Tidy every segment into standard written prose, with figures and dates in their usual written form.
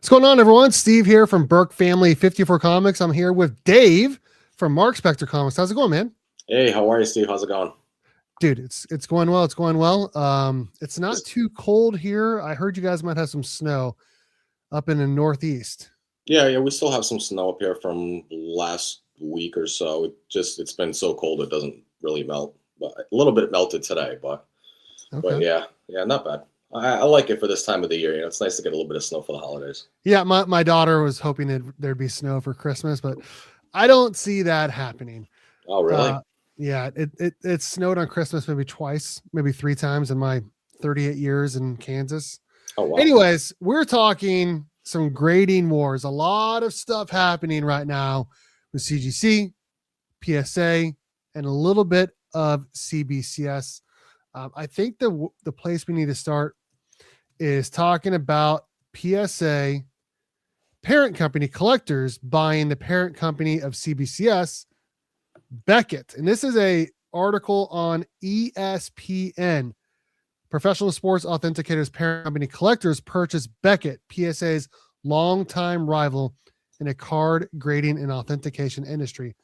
What's going on, everyone? Steve here from Burke Family 54 Comics. I'm here with Dave from Mark Spector Comics. How's it going, man? Hey, how are you, Steve? How's it going? Dude, it's going well. It's going well. It's not too cold here. I heard you guys might have some snow up in the Northeast. Yeah, we still have some snow up here from last week or so. It's been so cold it doesn't really melt. But a little bit melted today, but Okay. yeah, not bad. I like it for this time of the year. It's nice to get a little bit of snow for the holidays. Yeah, my daughter was hoping there'd be snow for Christmas, but I don't see that happening. Oh, really? Uh, yeah, it snowed on Christmas maybe twice, maybe three times in my 38 years in Kansas. Oh, wow. Anyways, we're talking some grading wars. A lot of stuff happening right now with CGC, PSA, and a little bit of CBCS. I think the place we need to start is talking about PSA parent company collectors buying the parent company of CBCS, Beckett. And this is a article on ESPN. Professional Sports Authenticators parent company collectors purchased Beckett, PSA's longtime rival in a card grading and authentication industry.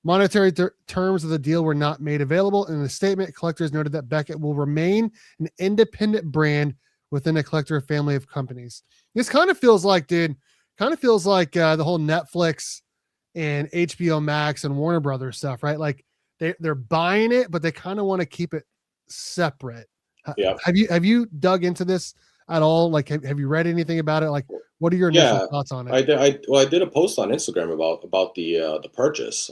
Monetary terms of the deal were not made available. In the statement, collectors noted that Beckett will remain an independent brand within a collector family of companies. This kind of feels like, the whole Netflix and HBO Max and Warner Brothers stuff, right? Like they're buying it, but they kind of want to keep it separate. Yeah. Have you dug into this at all? Like, have you read anything about it? Like, what are your initial thoughts on it? I did a post on Instagram about the purchase.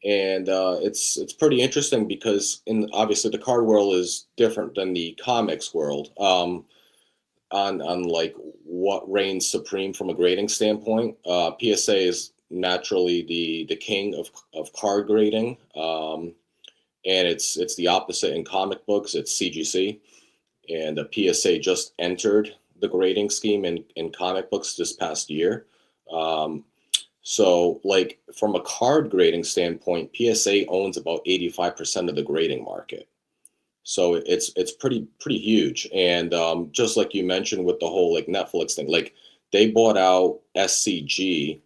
And it's pretty interesting because obviously the card world is different than the comics world. On like what reigns supreme from a grading standpoint. PSA is naturally the king of card grading, and it's the opposite in comic books. It's CGC, and the PSA just entered the grading scheme in comic books this past year. So, like from a card grading standpoint, PSA owns about 85% of the grading market. So it's pretty huge. And just like you mentioned with the whole like Netflix thing, like they bought out SCG,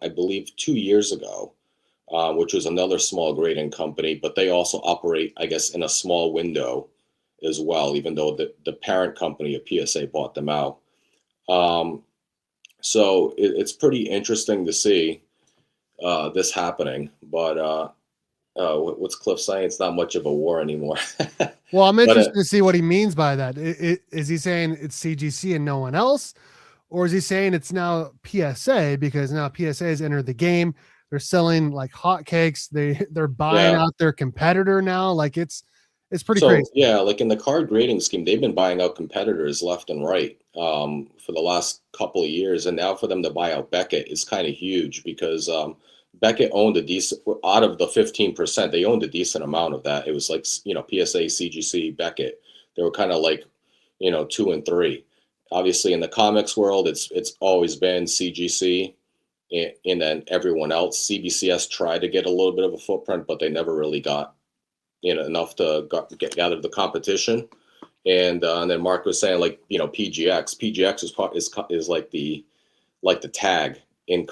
I believe 2 years ago, which was another small grading company, but they also operate, I guess, in a small window as well, even though the parent company of PSA bought them out. So it's pretty interesting to see this happening, but what's Cliff saying? It's not much of a war anymore. Well, I'm But interested to see what he means by that. Is he saying it's CGC and no one else? Or is he saying it's now PSA because now PSA has entered the game? They're selling like hotcakes. They're buying yeah, out their competitor now. Like it's pretty so crazy. yeah, like in the card grading scheme, they've been buying out competitors left and right for the last couple of years, and now for them to buy out Beckett is kind of huge because Beckett owned a decent out of the 15%. They owned a decent amount of that. It was like PSA, CGC, Beckett. They were kind of like 2 and 3. Obviously, in the comics world, it's always been CGC, and then everyone else. CBCS tried to get a little bit of a footprint, but they never really got enough to gather the competition. And then Mark was saying like PGX is like the tag in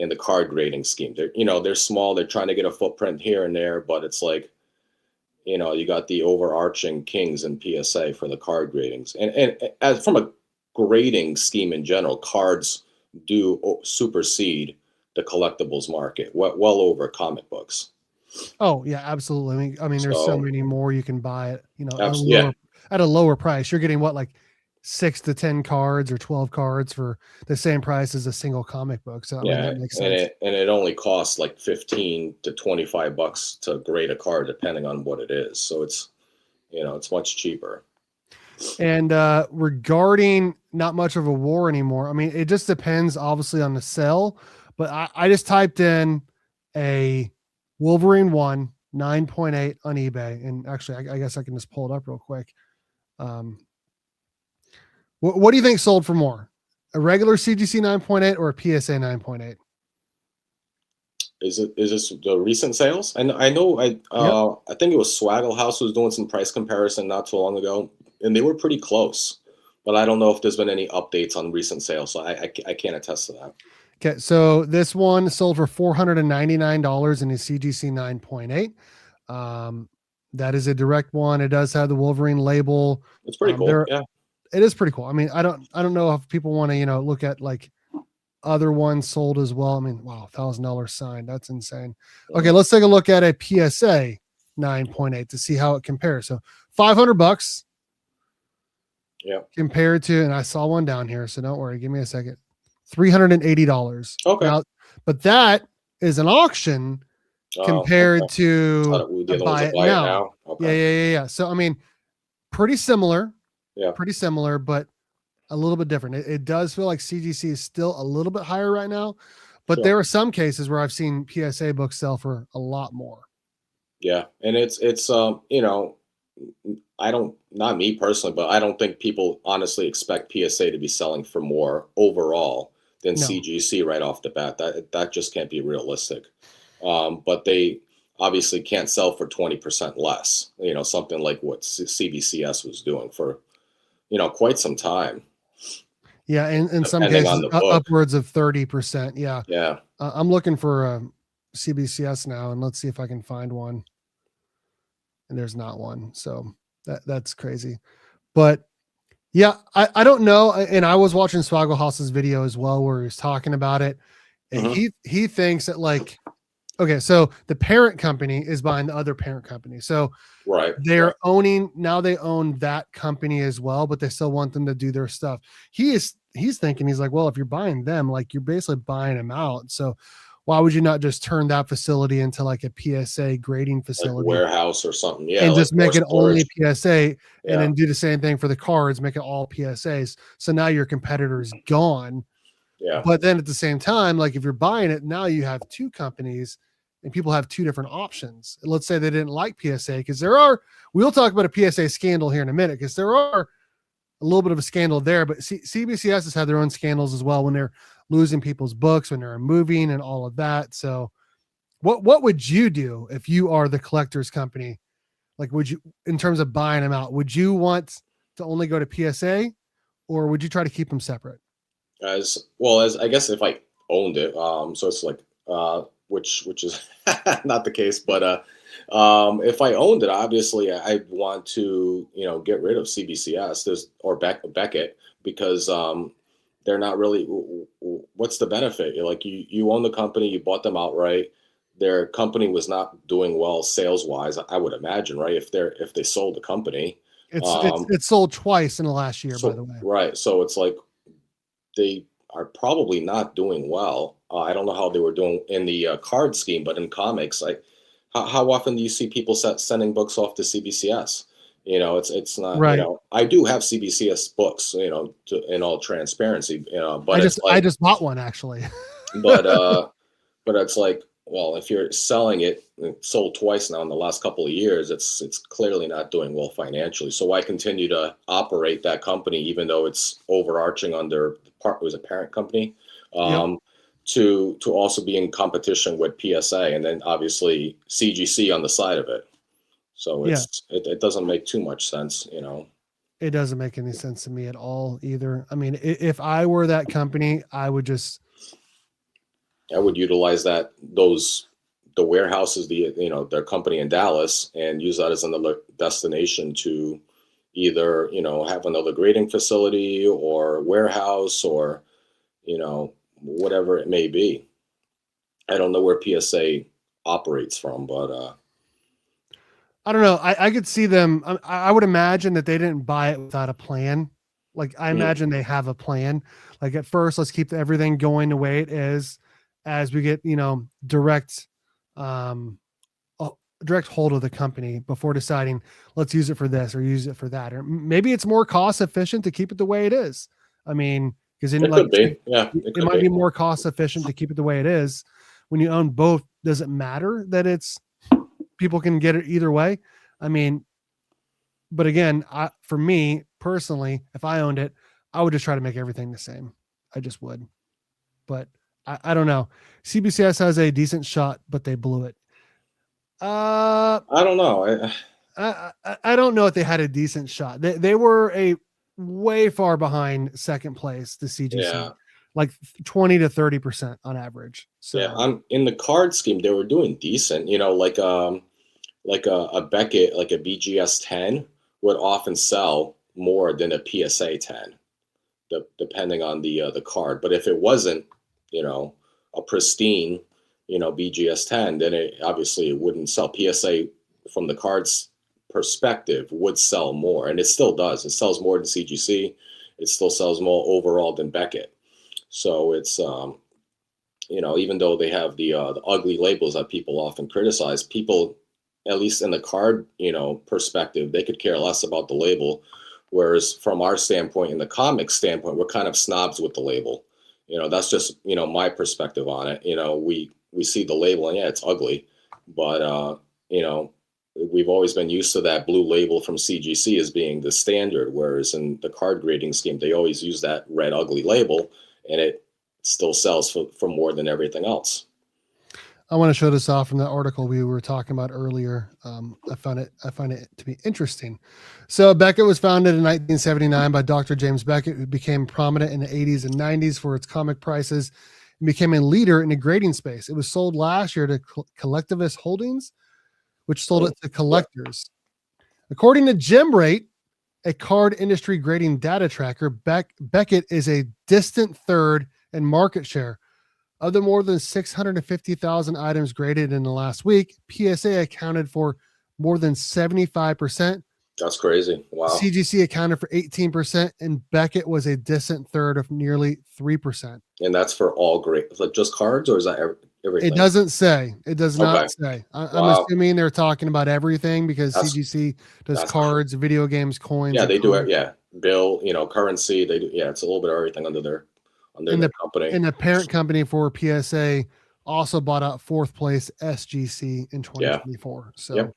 the card grading scheme. They're small. They're trying to get a footprint here and there, but it's like you got the overarching kings in PSA for the card gradings. And as from a grading scheme in general, cards do supersede the collectibles market well over comic books. Oh yeah, absolutely. I mean, there's so So many more you can buy it, yeah, at a lower price. You're getting what, like 6 to 10 cards or 12 cards for the same price as a single comic book. So I mean, yeah, that makes and sense. it only costs like 15 to 25 bucks to grade a card depending on what it is. So it's much cheaper. And regarding not much of a war anymore, I mean, it just depends obviously on the sell. But I just typed in a Wolverine 1 9.8 on eBay. And actually, I guess I can just pull it up real quick. Um, what do you think sold for more? A regular CGC 9.8 or a PSA 9.8? Is this the recent sales? Yep. I think it was Swaggle House was doing some price comparison not too long ago, and they were pretty close. but I don't know if there's been any updates on recent sales, so I can't attest to that. Okay, so this one sold for $499 in a CGC 9.8. That is a direct one. It does have the Wolverine label. It's pretty cool. There, Yeah. it is pretty cool. I mean, I don't know if people want to, look at like other ones sold as well. I mean, wow, $1,000 sign. That's insane. Okay, let's take a look at a PSA 9.8 to see how it compares. So $500 Yeah. compared to, and I saw one down here, so don't worry. Give me a second. $380. Okay. Now, but that is an auction compared to buy it now. Okay. Yeah. So I mean, pretty similar. Yeah. Pretty similar, but a little bit different. It does feel like CGC is still a little bit higher right now, but Sure. there are some cases where I've seen PSA books sell for a lot more. Yeah, and it's I don't, not me personally, but I don't think people honestly expect PSA to be selling for more overall than No. CGC right off the bat. That just can't be realistic. But they obviously can't sell for 20% less. Something like what CBCS was doing for quite some time. Yeah, and in some Depending cases on the book. upwards of 30%. Yeah. Yeah. I'm looking for CBCS now, and let's see if I can find one. And there's not one, so that's crazy. But yeah, I don't know. And I was watching Swaggle video as well, where he was talking about it, and he thinks that like, okay, so the parent company is buying the other parent company, so Right. they're owning now. They own that company as well, but they still want them to do their stuff. He's thinking, he's like, well, if you're buying them, like you're basically buying them out. So why would you not just turn that facility into like a PSA grading facility, like warehouse or something? Yeah, and like just make it only PSA, Yeah. and then do the same thing for the cards, make it all PSAs. So now your competitor is gone. Yeah. But then at the same time, like if you're buying it, now you have two companies and people have two different options. Let's say they didn't like PSA, because we'll talk about a PSA scandal here in a minute, because there are a little bit of a scandal there, but CBCS has had their own scandals as well when they're losing people's books, when they're moving and all of that. So what would you do if you are the collector's company? Like, would you, in terms of buying them out, would you want to only go to PSA, or would you try to keep them separate? As well as, I guess, if I owned it, so it's like which is not the case, but if I owned it, obviously I'd want to get rid of CBCS or Beckett, because they're not really, what's the benefit? You own the company, you bought them outright. Their company was not doing well sales wise, I would imagine, right? If they sold the company, it's sold twice in the last year, by the way. Right. So it's like they are probably not doing well. I don't know how they were doing in the card scheme, but in comics, like how often do you see people sending books off to CBCS? It's not, right. I do have CBCS books, in all transparency, but I just bought one actually. but it's like, well, if you're selling it sold twice now in the last couple of years, it's clearly not doing well financially. So why continue to operate that company, even though it's overarching under it was a parent company, to also be in competition with PSA, and then obviously CGC on the side of it. So it doesn't make too much sense, It doesn't make any sense to me at all either. I mean, if I were that company, I would utilize the warehouses, their company in Dallas, and use that as another destination to either, have another grading facility or warehouse, or, whatever it may be. I don't know where PSA operates from, but I don't know. I could see them. I would imagine that they didn't buy it without a plan. Like, I imagine they have a plan. Like, at first, let's keep everything going the way it is, as we get, direct hold of the company before deciding, let's use it for this or use it for that. Or maybe it's more cost efficient to keep it the way it is. I mean, because it might be more cost efficient to keep it the way it is. When you own both, does it matter that people can get it either way? I mean, but again, for me personally, if I owned it, I would just try to make everything the same. I just would. But I don't know. CBCS has a decent shot, but they blew it. I don't know. I don't know if they had a decent shot. They were way far behind second place, the CGC, Yeah. like 20 to 30% on average. So Yeah, I'm in the card scheme. They were doing decent, like a Beckett, like a BGS 10 would often sell more than a PSA 10, depending on the card. But if it wasn't, a pristine, BGS 10, then it wouldn't sell. PSA from the cards perspective would sell more, and it still does. It sells more than CGC. It still sells more overall than Beckett. So it's even though they have the ugly labels that people often criticize, people, at least in the card, perspective, they could care less about the label. Whereas from our standpoint, in the comic standpoint, we're kind of snobs with the label. That's just, my perspective on it. We see the label and yeah, it's ugly, but, we've always been used to that blue label from CGC as being the standard. Whereas in the card grading scheme, they always use that red ugly label, and it still sells for more than everything else. I want to show this off from the article we were talking about earlier. I find it to be interesting. So Beckett was founded in 1979 by Dr. James Beckett, who became prominent in the 80s and 90s for its comic prices and became a leader in the grading space. It was sold last year to Collectivist Holdings, which sold it to collectors. According to GemRate, a card industry grading data tracker, Beckett is a distant third in market share. Of the more than 650,000 items graded in the last week, PSA accounted for more than 75%. That's crazy. Wow. CGC accounted for 18%, and Beckett was a distant third of nearly 3%. And that's for all grades, like just cards, or is that everything? It doesn't say. It does not say. I'm assuming they're talking about everything because CGC does cards, video games, coins. Yeah, they do it. Yeah, bill, currency. They do. Yeah, it's a little bit of everything under their company. And the parent company for PSA also bought out fourth place SGC in 2024. Yeah. So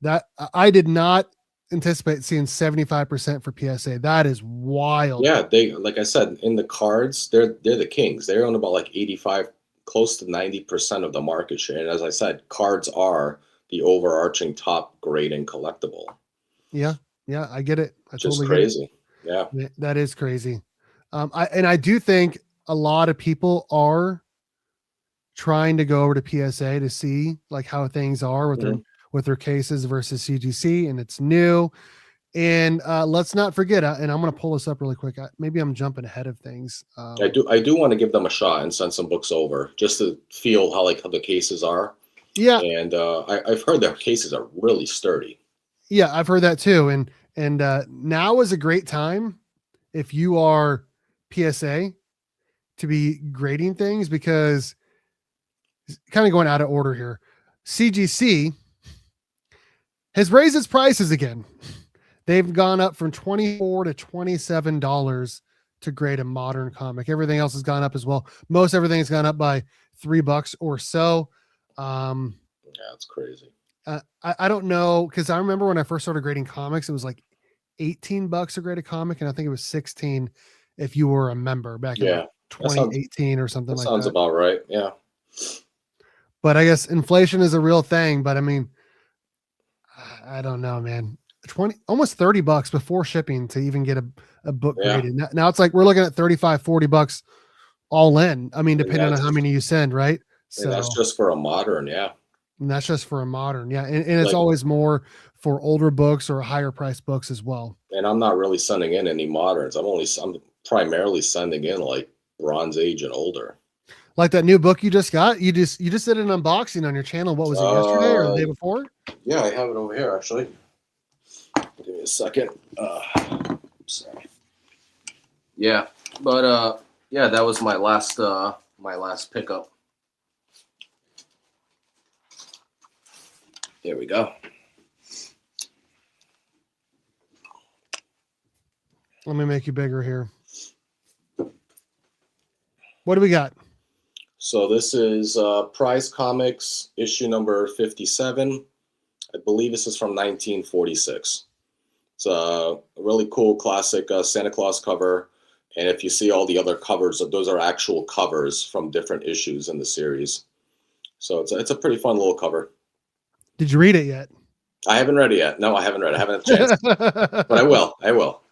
that I did not anticipate seeing 75% for PSA. That is wild. Yeah, they, like I said, in the cards, they're the kings. They own about like 85, close to 90% of the market share. And as I said, cards are the overarching top grading collectible. Yeah, I get it. I Just totally crazy. Get it. Yeah, that is crazy. I do think a lot of people are trying to go over to PSA to see like how things are with their cases versus CGC, and it's new. And let's not forget, and I'm going to pull this up really quick. Maybe I'm jumping ahead of things. I do want to give them a shot and send some books over just to feel how the cases are. Yeah, and I've heard their cases are really sturdy. Yeah, I've heard that too. And now is a great time if you are PSA to be grading things, because kind of going out of order here. CGC has raised its prices again. They've gone up from $24 to $27 to grade a modern comic. Everything else has gone up as well. Most everything has gone up by $3 or so. Yeah, it's crazy. I don't know, because I remember when I first started grading comics, it was like $18 to grade a comic, and I think it was $16 if you were a member back in 2018 or something like that. Sounds about right. Yeah. But I guess inflation is a real thing. But I mean, I don't know, man. Almost $30 before shipping to even get a book graded. Now it's like we're looking at $35-$40 all in. I mean, depending on how many you send, right? So that's just for a modern, yeah. And that's just for a modern, yeah. And it's always more for older books or higher priced books as well. And I'm not really sending in any moderns. I'm primarily sending in like Bronze Age and older. Like that new book you just got. You just did an unboxing on your channel. What was it, yesterday or the day before? Yeah, I have it over here actually. Give me a second. Sorry. Yeah, but yeah, that was my last pickup. There we go. Let me make you bigger here. What do we got? So this is Prize Comics issue number 57. I believe this is from 1946. It's a really cool classic Santa Claus cover. And if you see all the other covers, those are actual covers from different issues in the series. So it's a pretty fun little cover. Did you read it yet? I haven't read it yet. No, I haven't read it. I haven't had a chance. But I will.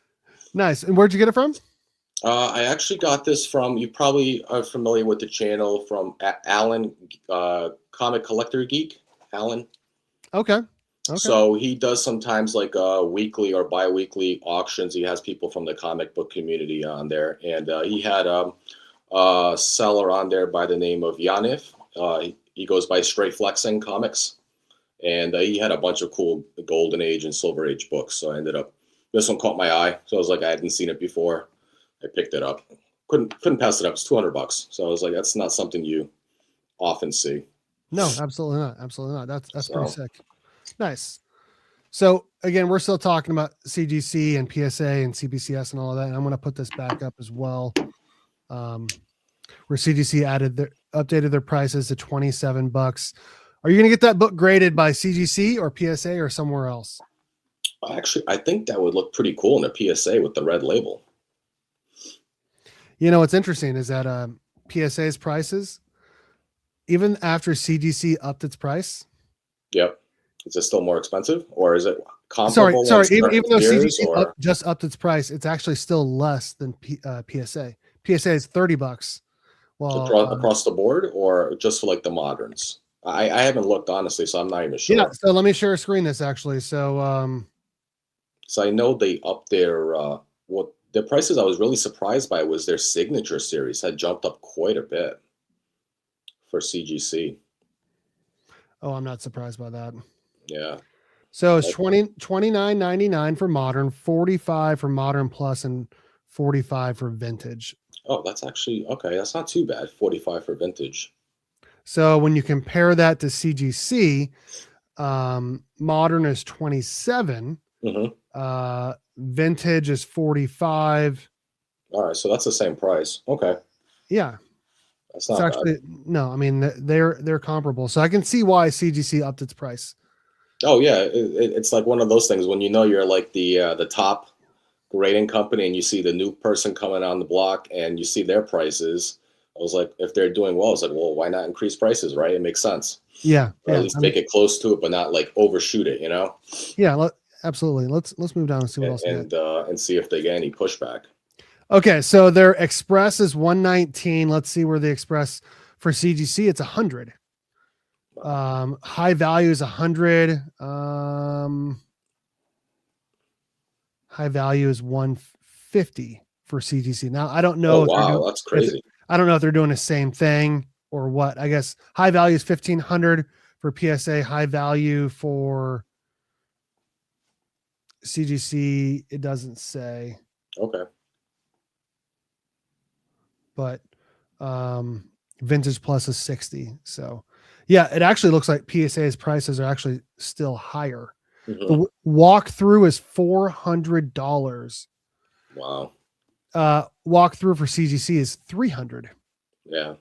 Nice. And where'd you get it from? I actually got this from, you probably are familiar with the channel from Alan, Comic Collector Geek, Alan. Okay. Okay. So he does sometimes like weekly or bi-weekly auctions. He has people from the comic book community on there, and he had a seller on there by the name of Yanif. He goes by Straight Flexing Comics, and he had a bunch of cool Golden Age and Silver Age books. So I ended up, this one caught my eye. So I was like, I hadn't seen it before. I picked it up. Couldn't pass it up. It's $200. So I was like, that's not something you often see. No, absolutely not. Absolutely not. That's pretty So, sick. Nice. So again, we're still talking about CGC and PSA and CBCS and all of that. And I'm going to put this back up as well. Where CGC updated their prices to $27. Are you going to get that book graded by CGC or PSA or somewhere else? actually, I think that would look pretty cool in a PSA with the red label. You know, what's interesting is that PSA's prices, even after CGC upped its price. Yep. Is it still more expensive, or is it comparable? Sorry. Even though years, CGC just upped its price, it's actually still less than PSA. PSA is $30. Well, across the board, or just for like the moderns? I haven't looked honestly, so I'm not even sure. Yeah. So let me share a screen this actually. So so I know they upped their what the prices. I was really surprised by was their signature series had jumped up quite a bit for CGC. Oh, I'm not surprised by that. Yeah. So it's $29.99 for modern, $45 for modern plus, and $45 for vintage. Oh, that's actually okay. That's not too bad. 45 for vintage. So when you compare that to CGC, modern is 27, vintage is 45. All right, so that's the same price. Okay. Yeah. That's not bad. No, I mean they're comparable. So I can see why CGC upped its price. Oh yeah, it's like one of those things when you know you're like the top grading company and you see the new person coming on the block and you see their prices. I was like, if they're doing well, I was like, well, why not increase prices, right? It makes sense. Yeah. Or at least make it close to it, but not like overshoot it, you know? Yeah, absolutely. Let's move down and see what else. And see if they get any pushback. Okay, so their Express is 119. Let's see where the Express for CGC it's 100. High value is 100. High value is 150 for CGC. Now I don't know. Oh wow, that's crazy. I don't know if they're doing the same thing or what. I guess high value is 1,500 for PSA. High value for CGC, it doesn't say. Okay. But vintage plus is 60. So yeah, it actually looks like PSA's prices are actually still higher. The walkthrough is $400. Wow. Walkthrough for CGC is 300. Yeah.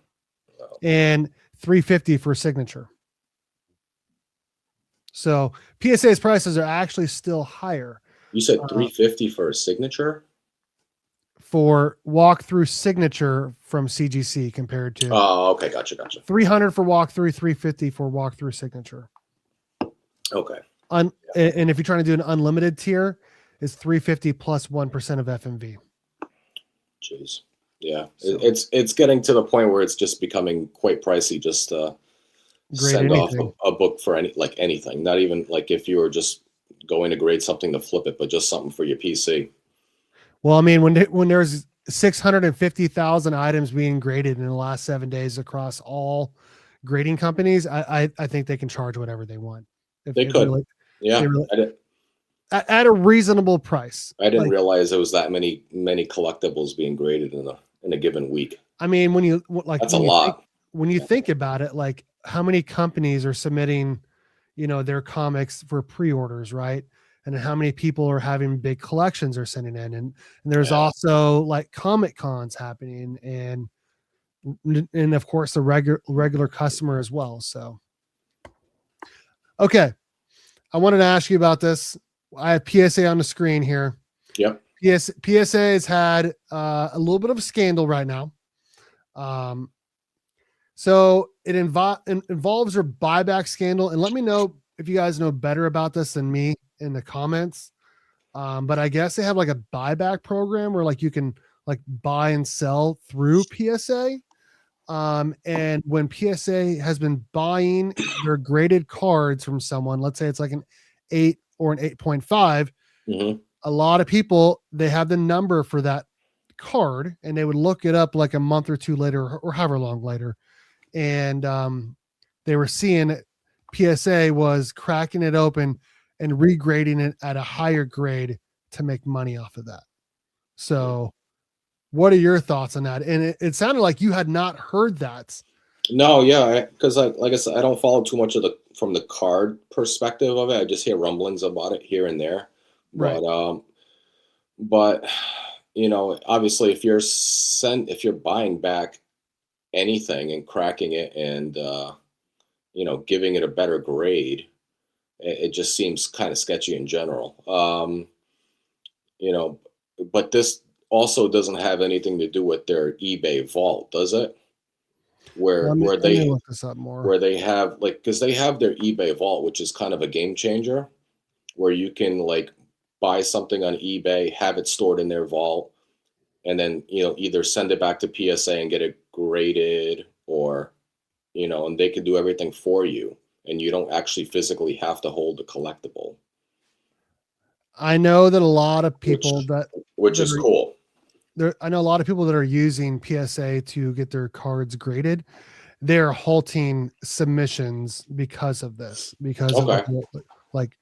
Wow. And 350 for signature. So PSA's prices are actually still higher. You said 350 for a signature? For walkthrough signature from CGC compared to. Oh, okay. Gotcha. 300 for walkthrough, 350 for walkthrough signature. Okay. And if you're trying to do an unlimited tier, it's 350 plus 1% of FMV. Jeez. Yeah. So, it's getting to the point where it's just becoming quite pricey just to send off a book for anything. Not even like if you were just going to grade something to flip it, but just something for your PC. Well, I mean, when there's 650,000 items being graded in the last 7 days across all grading companies, I think they can charge whatever they want. They could. Really, yeah. At a reasonable price. I didn't realize there was that many collectibles being graded in a given week. I mean, that's a lot. When you think about it, like how many companies are submitting, their comics for pre-orders, right? And how many people are having big collections are sending in, and there's also like Comic Cons happening, and of course the regular customer as well. So, okay, I wanted to ask you about this. I have PSA on the screen here. Yep. PSA has had a little bit of a scandal right now. So it involves their buyback scandal, and let me know if you guys know better about this than me in the comments. But I guess they have like a buyback program where like you can like buy and sell through PSA. And when PSA has been buying their graded cards from someone, let's say it's like an 8 or an 8.5, Mm-hmm. a lot of people, they have the number for that card and they would look it up like a month or two later or however long later. And they were seeing PSA was cracking it open and regrading it at a higher grade to make money off of that. So what are your thoughts on that? And it sounded like you had not heard that. No, yeah, because like I said, I don't follow too much of the from the card perspective of it. I just hear rumblings about it here and there. Right. But obviously, if you're buying back anything and cracking it and giving it a better grade, it just seems kind of sketchy in general. You know, but this also doesn't have anything to do with their eBay vault, does it? Where Let me, where let me they look this up more. where they have like because they have their eBay vault, which is kind of a game changer, where you can like buy something on eBay, have it stored in their vault, and then either send it back to PSA and get it graded, or and they can do everything for you, and you don't actually physically have to hold the collectible, I know that a lot of which people which that is are cool. I know a lot of people that are using PSA to get their cards graded. They're halting submissions because of this, because of the Okay. whole like.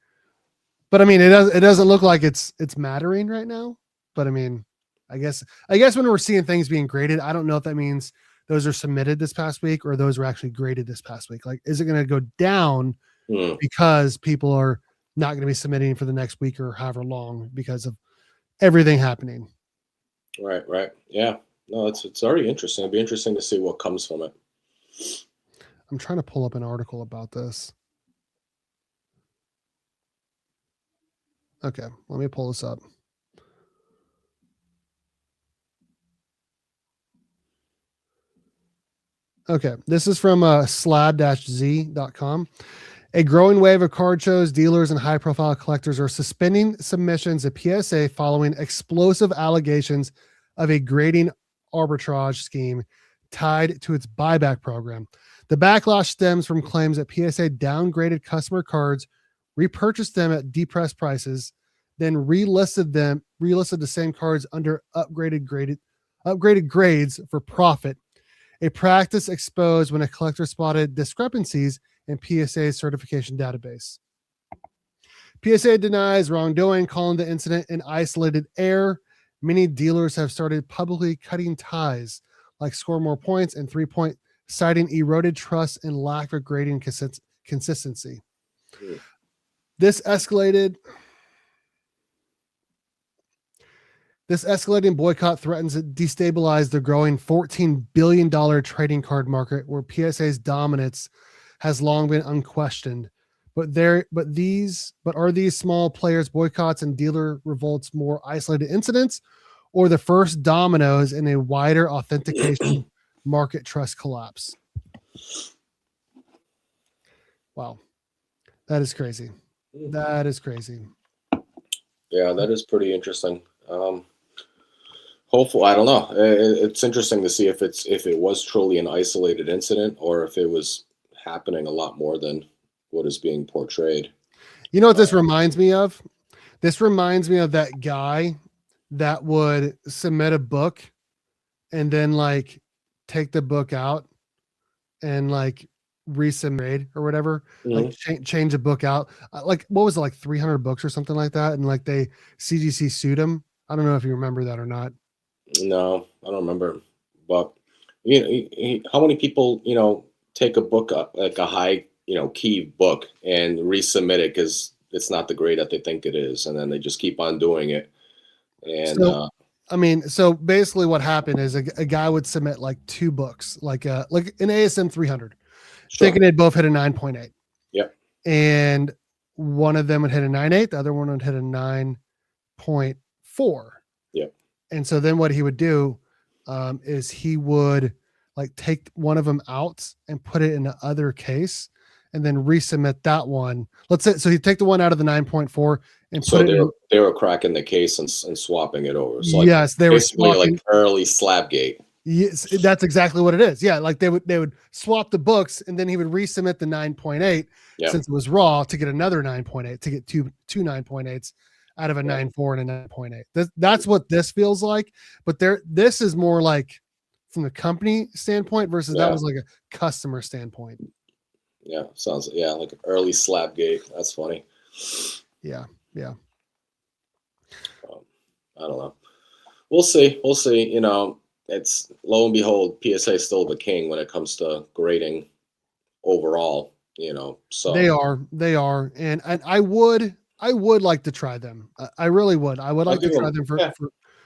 But I mean, it doesn't look like it's mattering right now. But I mean, I guess when we're seeing things being graded, I don't know if that means those are submitted this past week or those were actually graded this past week. Like, is it going to go down Hmm. because people are not going to be submitting for the next week or however long because of everything happening? Right. Yeah. No, it's already interesting. It'd be interesting to see what comes from it. I'm trying to pull up an article about this. Okay, let me pull this up. Okay, this is from slab-z.com. A growing wave of card shows, dealers, and high profile collectors are suspending submissions at PSA following explosive allegations of a grading arbitrage scheme tied to its buyback program. The backlash stems from claims that PSA downgraded customer cards, repurchased them at depressed prices, then relisted the same cards under upgraded grades for profit, a practice exposed when a collector spotted discrepancies in PSA's certification database. PSA denies wrongdoing, calling the incident an isolated error. Many dealers have started publicly cutting ties, like Score More Points and 3 Point, citing eroded trust and lack of grading consistency. Hmm. This escalating boycott threatens to destabilize the growing $14 billion trading card market, where PSA's dominance has long been unquestioned. But are these small players' boycotts and dealer revolts more isolated incidents, or the first dominoes in a wider authentication market trust collapse? Wow, that is crazy. That is crazy. Yeah, that is pretty interesting. Hopefully, I don't know. It's interesting to see if it was truly an isolated incident or if it was happening a lot more than what is being portrayed. You know what this reminds me of? This reminds me of that guy that would submit a book and then like take the book out and like resubmit or whatever, like Mhm. change a book out. Like what was it, like 300 books or something like that? And like they CGC sued him. I don't know if you remember that or not. No, I don't remember. But how many people take a book up like a high key book and resubmit it because it's not the grade that they think it is, and then they just keep on doing it. And So I mean, so basically what happened is a guy would submit like two books, like an ASM 300, sure, thinking they'd both hit a 9.8. yep, And one of them would hit a 9.8, the other one would hit a 9.4. yep, And so then what he would do is he would like take one of them out and put it in the other case and then resubmit that one. Let's say, so you take the one out of the 9.4 and So put it in. they were cracking the case and swapping it over. So like Yes, they were basically swapping. like early Slabgate. Yes, that's exactly what it is. Yeah, like they would swap the books, and then he would resubmit the 9.8 Yeah. since it was raw to get another 9.8 to get two 9.8s out of a Yeah. 9.4 and a 9.8. That's what this feels like. But this is more like from the company standpoint versus that Yeah. was like a customer standpoint. Yeah, sounds like early Slabgate. That's funny. Yeah. I don't know. We'll see. We'll see. You know, it's lo and behold, PSA is still the king when it comes to grading overall. You know, so They are, and I would like to try them. I really would. I would I'll like to give try them. them Yeah,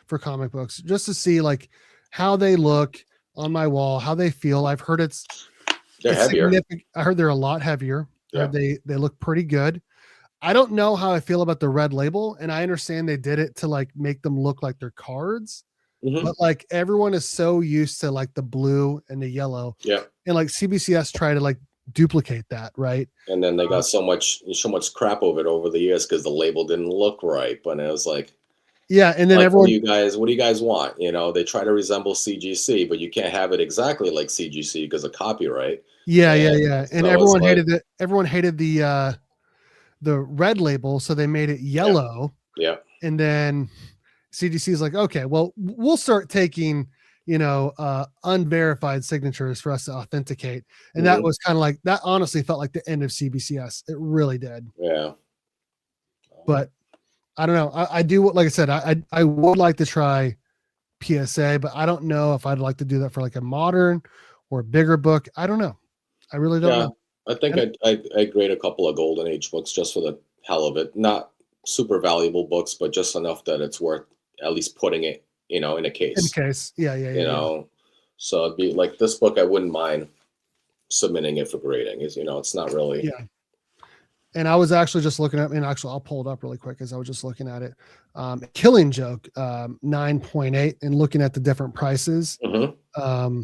for comic books just to see like how they look on my wall, how they feel. I've heard it's they're heavier. significant. I heard they're a lot heavier. I Yeah. heard they look pretty good. I don't know how I feel about the red label, and I understand they did it to like make them look like they're cards, Hmm. but like everyone is so used to like the blue and the yellow, Yeah. and like CBCS try to like duplicate that, right? And then they got so much crap of it over the years because the label didn't look right. But it was Yeah, and then like, everyone, what do you guys want? You know, they try to resemble CGC, but you can't have it exactly like CGC because of copyright. yeah, And and so it's everyone like, hated it. Everyone hated the red label, so they made it yellow, yeah, and then CGC is like, okay, well, we'll start taking unverified signatures for us to authenticate, and that hmm was kind of like that. Honestly, felt like the end of CBCS. It really did. yeah. But I don't know. I do, like I said, I would like to try PSA, but I don't know if I'd like to do that for like a modern or a bigger book. I don't know. I really don't Yeah, know. I think And I'd grade a couple of Golden Age books just for the hell of it. Not super valuable books, but just enough that it's worth at least putting it, in a in case. case, You know, so it'd be like this book. I wouldn't mind submitting it for grading. It's not really. yeah. And I was actually just looking at, and actually I'll pull it up really quick as I was just looking at it. Killing Joke, 9.8, and looking at the different prices Hmm.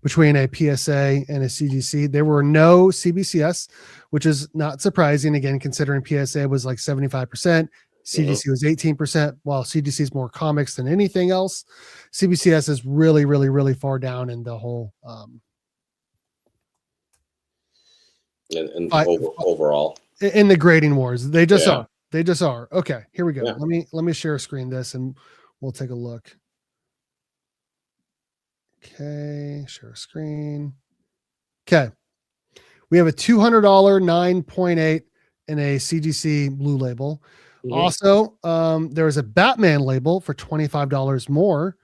between a PSA and a CGC. There were no CBCS, which is not surprising, again, considering PSA was like 75%, CGC was 18%, while CGC is more comics than anything else. CBCS is really, really, really far down in the whole And overall, in the grading wars. They just yeah, are. They just are. Okay, here we go. yeah. Let me share screen this and we'll take a look. Okay, share screen. Okay. We have a $200 9.8 and a CGC blue label. Mhm. Also, there is a Batman label for $25 more.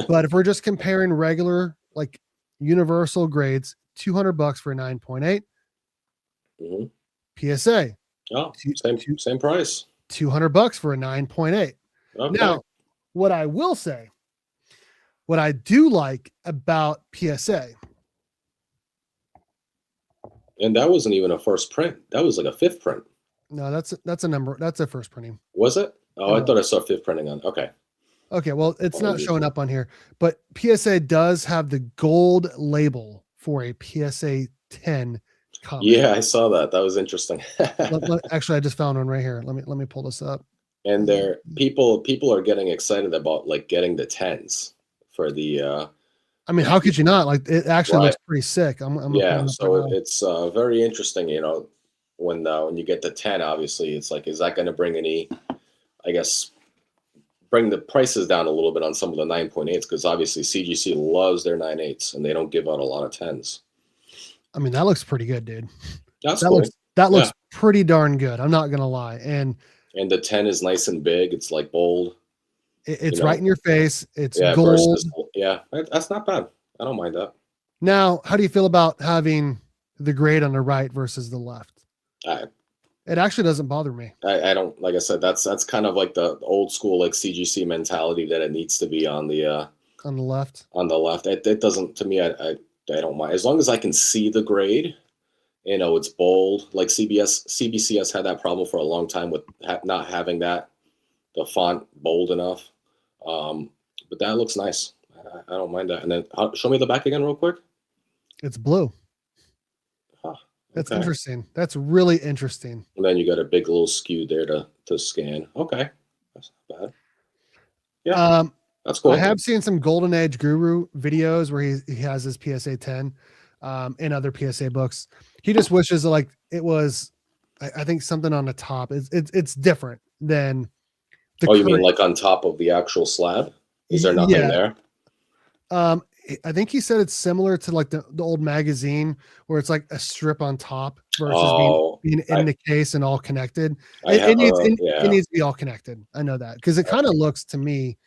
But if we're just comparing regular, like universal grades, $200 for a 9.8. Mhm. PSA, Oh, two- same price. $200 for a 9.8. Okay. Now, what I will say, what I do like about PSA, And that wasn't even a first print. That was like a fifth print. no, that's a number. That's a first printing. Was it? Oh, I was. thought I saw fifth printing on. Okay. Okay, well, it's not Apologies. showing up on here, but PSA does have the gold label for a PSA 10 comic. Yeah, I saw that. That was interesting. Actually, I just found one right here. Let me pull this up. And there, people are getting excited about like getting the tens for the. I mean, how could you not? Like, it actually Right. looks pretty sick. I'm gonna pull Yeah, it up so right now. it's very interesting. When you get the 10, obviously, it's like, is that going to bring any? I guess bring the prices down a little bit on some of the 9.8s because obviously CGC loves their 9.8s and they don't give out a lot of 10s. I mean, that looks pretty good, dude. That's That cool. looks pretty darn good. I'm not gonna lie, and the 10 is nice and big. It's like bold. it's right in your face. It's Yeah, gold. that's not bad. I don't mind that. Now, how do you feel about having the grade on the right versus the left? It actually doesn't bother me. I don't, like I said, that's kind of like the old school like CGC mentality that it needs to be on the left. On the left. It doesn't, to me. I don't mind as long as I can see the grade. It's bold. Like CBCS had that problem for a long time with not having the font bold enough. But that looks nice. I don't mind that. And then show me the back again real quick. It's blue. Huh. That's Okay. interesting. That's really interesting. And then you got a big little skew there to scan. Okay. That's not bad. Yeah, Um, that's I cool. have seen some Golden Age Guru videos where he has his PSA 10 in other PSA books. He just wishes like it was, I think something on the top. It's different than the Oh, you mean current. like on top of the actual slab? Is there nothing Yeah. there? I think he said it's similar to like the old magazine where it's like a strip on top versus Oh, being in I the case and all connected. I have a It yeah. needs to be all connected. I know that because it kind of looks to me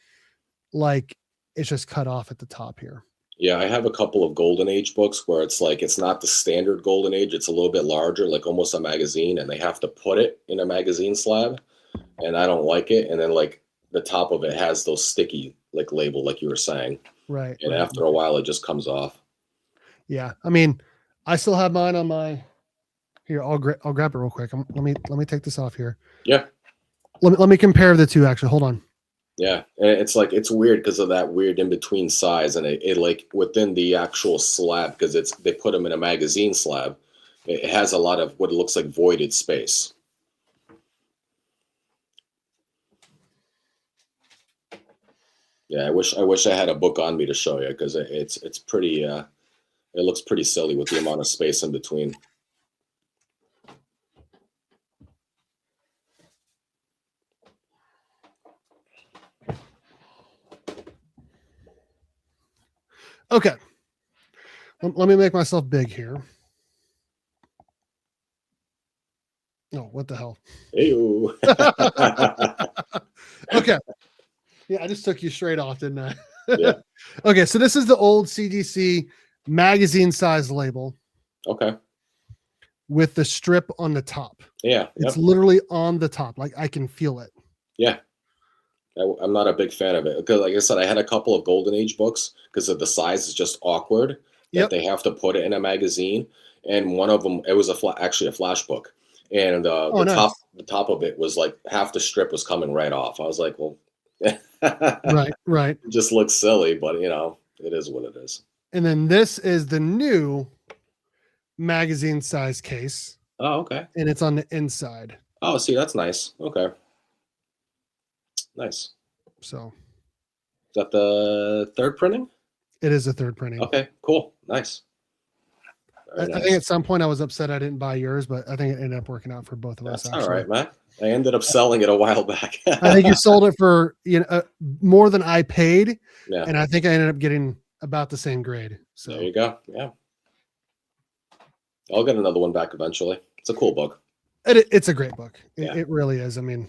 like it's just cut off at the top here. Yeah, I have a couple of Golden Age books where it's like it's not the standard Golden Age, it's a little bit larger, like almost a magazine, and they have to put it in a magazine slab, and I don't like it. And then like the top of it has those sticky like label, like you were saying, Right. and Right. after a while it just comes off. Yeah. I mean, I still have mine on my here. I'll grab it real quick. Let me take this off here. Yeah, Let me compare the two actually. Hold on. yeah, and it's like it's weird because of that weird in between size, and it like within the actual slab because it's they put them in a magazine slab. It has a lot of what looks like voided space. Yeah, I wish I had a book on me to show you because it's pretty it looks pretty silly with the amount of space in between. Okay. Let me make myself big here. Oh, what the hell? Ew. Okay. Yeah, I just took you straight off, didn't I? Yeah. Okay, so this is the old CGC magazine size label Okay. with the strip on the top. Yeah. It's Yep. literally on the top. Like I can feel it. Yeah. I'm not a big fan of it because, like I said, I had a couple of Golden Age books because of the size is just awkward that Yep. they have to put it in a magazine. And one of them, it was actually a flash book, and Oh, nice. the top of it was like half the strip was coming right off. I was like, well, Right, right. it just looks silly, but you know, it is what it is. And then this is the new magazine size case, Oh, okay. and it's on the inside. Oh, see, that's nice. Okay, nice. So Is that the third printing? it is a third printing. Okay, cool, nice. Very I think at some point I was upset I didn't buy yours, but I think it ended up working out for both of us. That's Actually, all right, man. I ended up selling it a while back. I think you sold it for more than I paid, Yeah, and I think I ended up getting about the same grade. there So you go. Yeah, I'll get another one back eventually. It's a cool book. it's a great book. Yeah. It really is. I mean,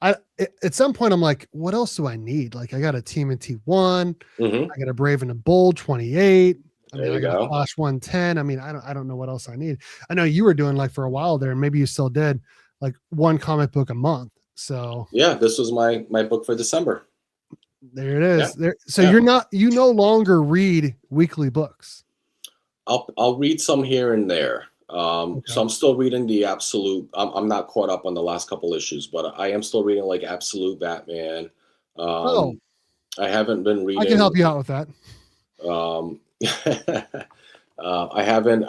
at some point I'm like, what else do I need? Like I got a TMNT 1, Hmm. I got a Brave and a Bold 28. I There mean, you I got a go. Flash 110. I mean, I don't know what else I need. I know you were doing like for a while there, and maybe you still did like one comic book a month. So Yeah, this was my book for December. there it is. Yeah. There. So Yeah. you no longer read weekly books. I'll read some here and there. Okay. So I'm still reading the Absolute. I'm not caught up on the last couple issues, but I am still reading like Absolute Batman. Oh, I haven't been reading. I can help you out with that. Um, I haven't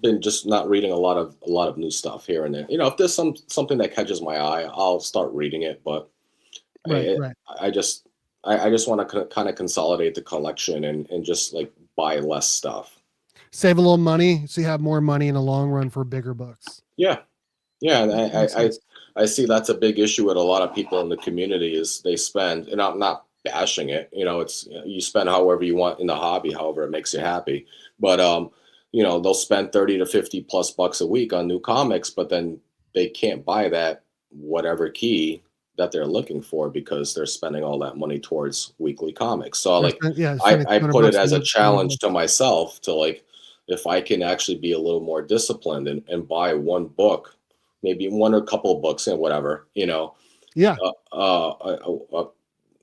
been just not reading a lot of new stuff here and there. You know, if there's something that catches my eye, I'll start reading it. But Right, I, right. I just I just want to kind of consolidate the collection and just like buy less stuff. Save a little money so you have more money in the long run for bigger books. Yeah, yeah, and Makes sense. I see that's a big issue with a lot of people in the community is they spend, and I'm not bashing it, you know, it's you spend however you want in the hobby, however it makes you happy, but you know, they'll spend 30 to 50 plus bucks a week on new comics, but then they can't buy that whatever key that they're looking for because they're spending all that money towards weekly comics. So like Spending I 200 put it bucks a as a month. challenge to myself to like if I can actually be a little more disciplined and buy one book, maybe one or a couple of books and whatever, you know, Yeah,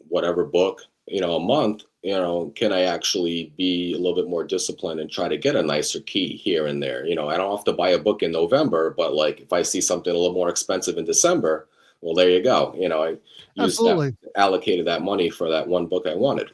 whatever book, you know, a month, you know, can I actually be a little bit more disciplined and try to get a nicer key here and there? You know, I don't have to buy a book in November, but like if I see something a little more expensive in December, well, there you go. You know, I used that, absolutely. allocated that money for that one book I wanted.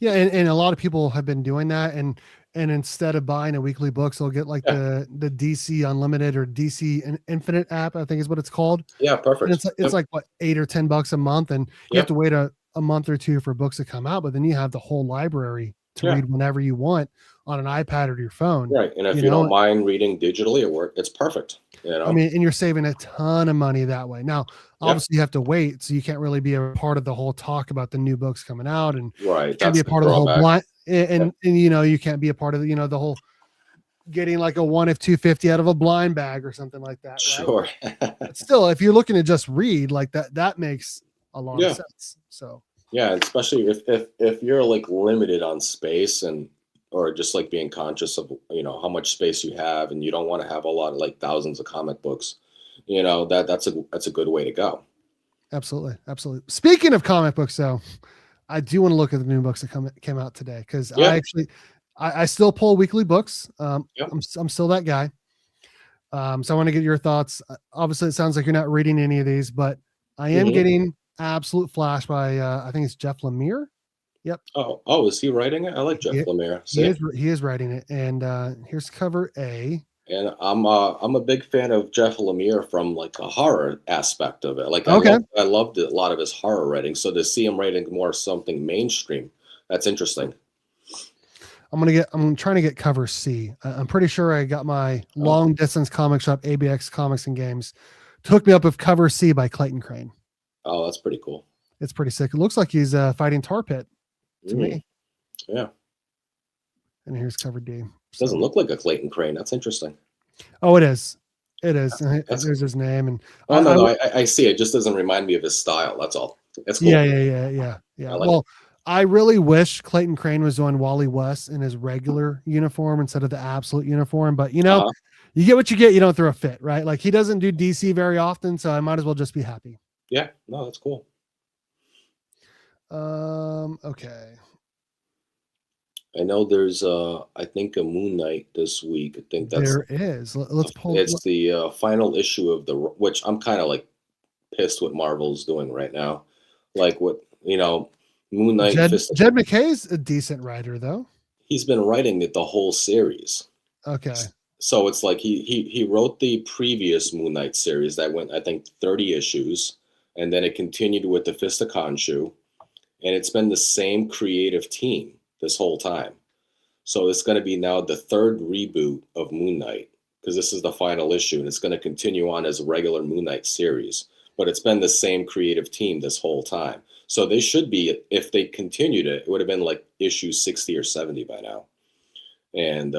Yeah, and a lot of people have been doing that, and and instead of buying a weekly book, they'll get like the DC Unlimited or DC Infinite app, I think is what it's called. Yeah, And perfect. it's like what, $8 or $10 a month, and you have Yep. to wait a month or two for books to come out, but then you have the whole library to Yeah. read whenever you want on an iPad or your phone. Right. And if You you know, don't mind reading digitally at work, it's perfect. I mean, and you're saving a ton of money that way. Now, Yeah. obviously, you have to wait, so you can't really be a part of the whole talk about the new books coming out, and Right. can't be That's a the part of the whole drawback. blind. And you know, you can't be a part of the, the whole getting like a 1 of 250 out of a blind bag or something like that, right? Sure. But still, if you're looking to just read like that, that makes a lot of Yeah. sense. So Yeah, especially if you're like limited on space and or just like being conscious of how much space you have and you don't want to have a lot of like thousands of comic books, that's a good way to go. absolutely, absolutely. Speaking of comic books, though, I do want to look at the new books that came out today, because Yeah. I still pull weekly books. Yep. I'm still that guy. So I want to get your thoughts. Obviously, it sounds like you're not reading any of these, but I am Mhm. getting Absolute Flash by I think it's Jeff Lemire. Yep, Oh, is he writing it? I like Jeff he, Lemire. he See? is he is writing it, and here's cover A. And I'm a big fan of Jeff Lemire from like a horror aspect of it. Like Okay, I loved a lot of his horror writing. So to see him writing more something mainstream, that's interesting. I'm trying to get cover C. I'm pretty sure I got my Oh, long distance comic shop, ABX Comics and Games, to hook me up with cover C by Clayton Crane. oh, that's pretty cool. It's pretty sick. It looks like he's fighting Tar Pit to Mm, me. yeah, And here's cover D. doesn't So, look like a Clayton Crane. That's interesting. oh, it is. It is. And That's there's his name. And oh no no I see. It just doesn't remind me of his style. That's all. It's yeah, cool. yeah. I like it. Well, I really wish Clayton Crane was doing Wally West in his regular uniform instead of the Absolute uniform. But Uh-huh. you get what you get. You don't throw a fit, right? Like, he doesn't do DC very often, so I might as well just be happy. Yeah, no, that's cool. Okay. I know there's I think a Moon Knight this week. I think There is. Let's pull. it's the final issue of which I'm kind of like pissed what Marvel's doing right now. Like what Moon Knight and Fist. Jed McKay's a decent writer, though. He's been writing it the whole series. Okay. So it's like he wrote the previous Moon Knight series that went I think 30 issues, and then it continued with the Fist of Khonshu, and it's been the same creative team this whole time. So it's going to be now the third reboot of Moon Knight, because this is the final issue and it's going to continue on as a regular Moon Knight series. But it's been the same creative team this whole time. So they should be, if they continued it, it would have been like issue 60 or 70 by now. And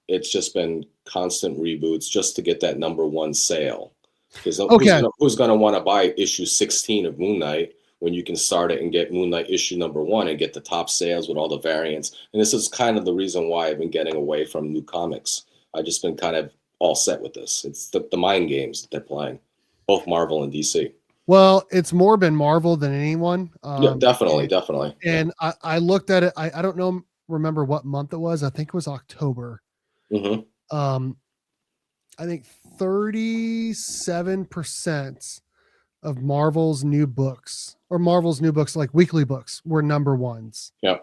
it's just been constant reboots just to get that #1 sale. Because Okay. who's going to want to buy issue 16 of Moon Knight when you can start it and get Moon Knight issue #1 and get the top sales with all the variants? And this is kind of the reason why I've been getting away from new comics. I've just been kind of all set with this. It's the mind games that they're playing, both Marvel and DC. Well, it's more been Marvel than anyone. Yeah, definitely. And I looked at it. I don't remember what month it was. I think it was October. Hmm. I think 37% of Marvel's new books, like weekly books, were #1s. Yeah.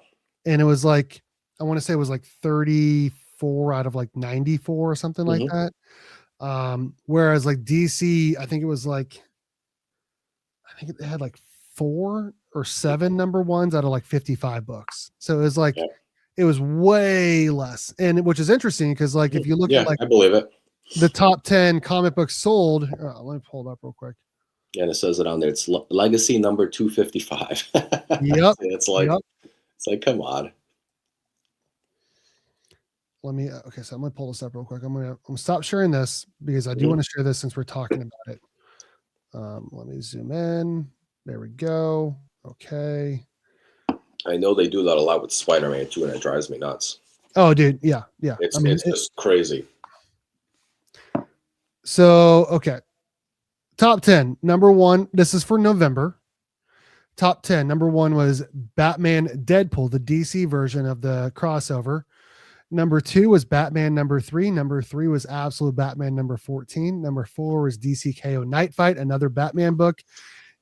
And it was like, I want to say it was like 34 out of like 94 or something like Hmm. that. Whereas like DC, I think it had like 4 or 7 #1s out of like 55 books. So it was like, Yeah. it was way less. And which is interesting, because like, if you look Yeah, at like I believe it. the top 10 comic books sold, let me pull it up real quick. Yeah, and it says it on there. It's legacy number 255. Yep. It's like Yep. come on. Let me, okay. So I'm going to pull this up real quick. I'm going to stop sharing this because I do Mhm. want to share this since we're talking about it. Let me zoom in. There we go. Okay. I know they do that a lot with Spider-Man too, and it drives me nuts. Oh, dude. Yeah. Yeah. It's just crazy. So, okay. Top 10. #1. This is for November. Top 10. #1 was Batman Deadpool, the DC version of the crossover. #2 was Batman #3. #3 was Absolute Batman #14. #4 was DCKO Night Fight, another Batman book.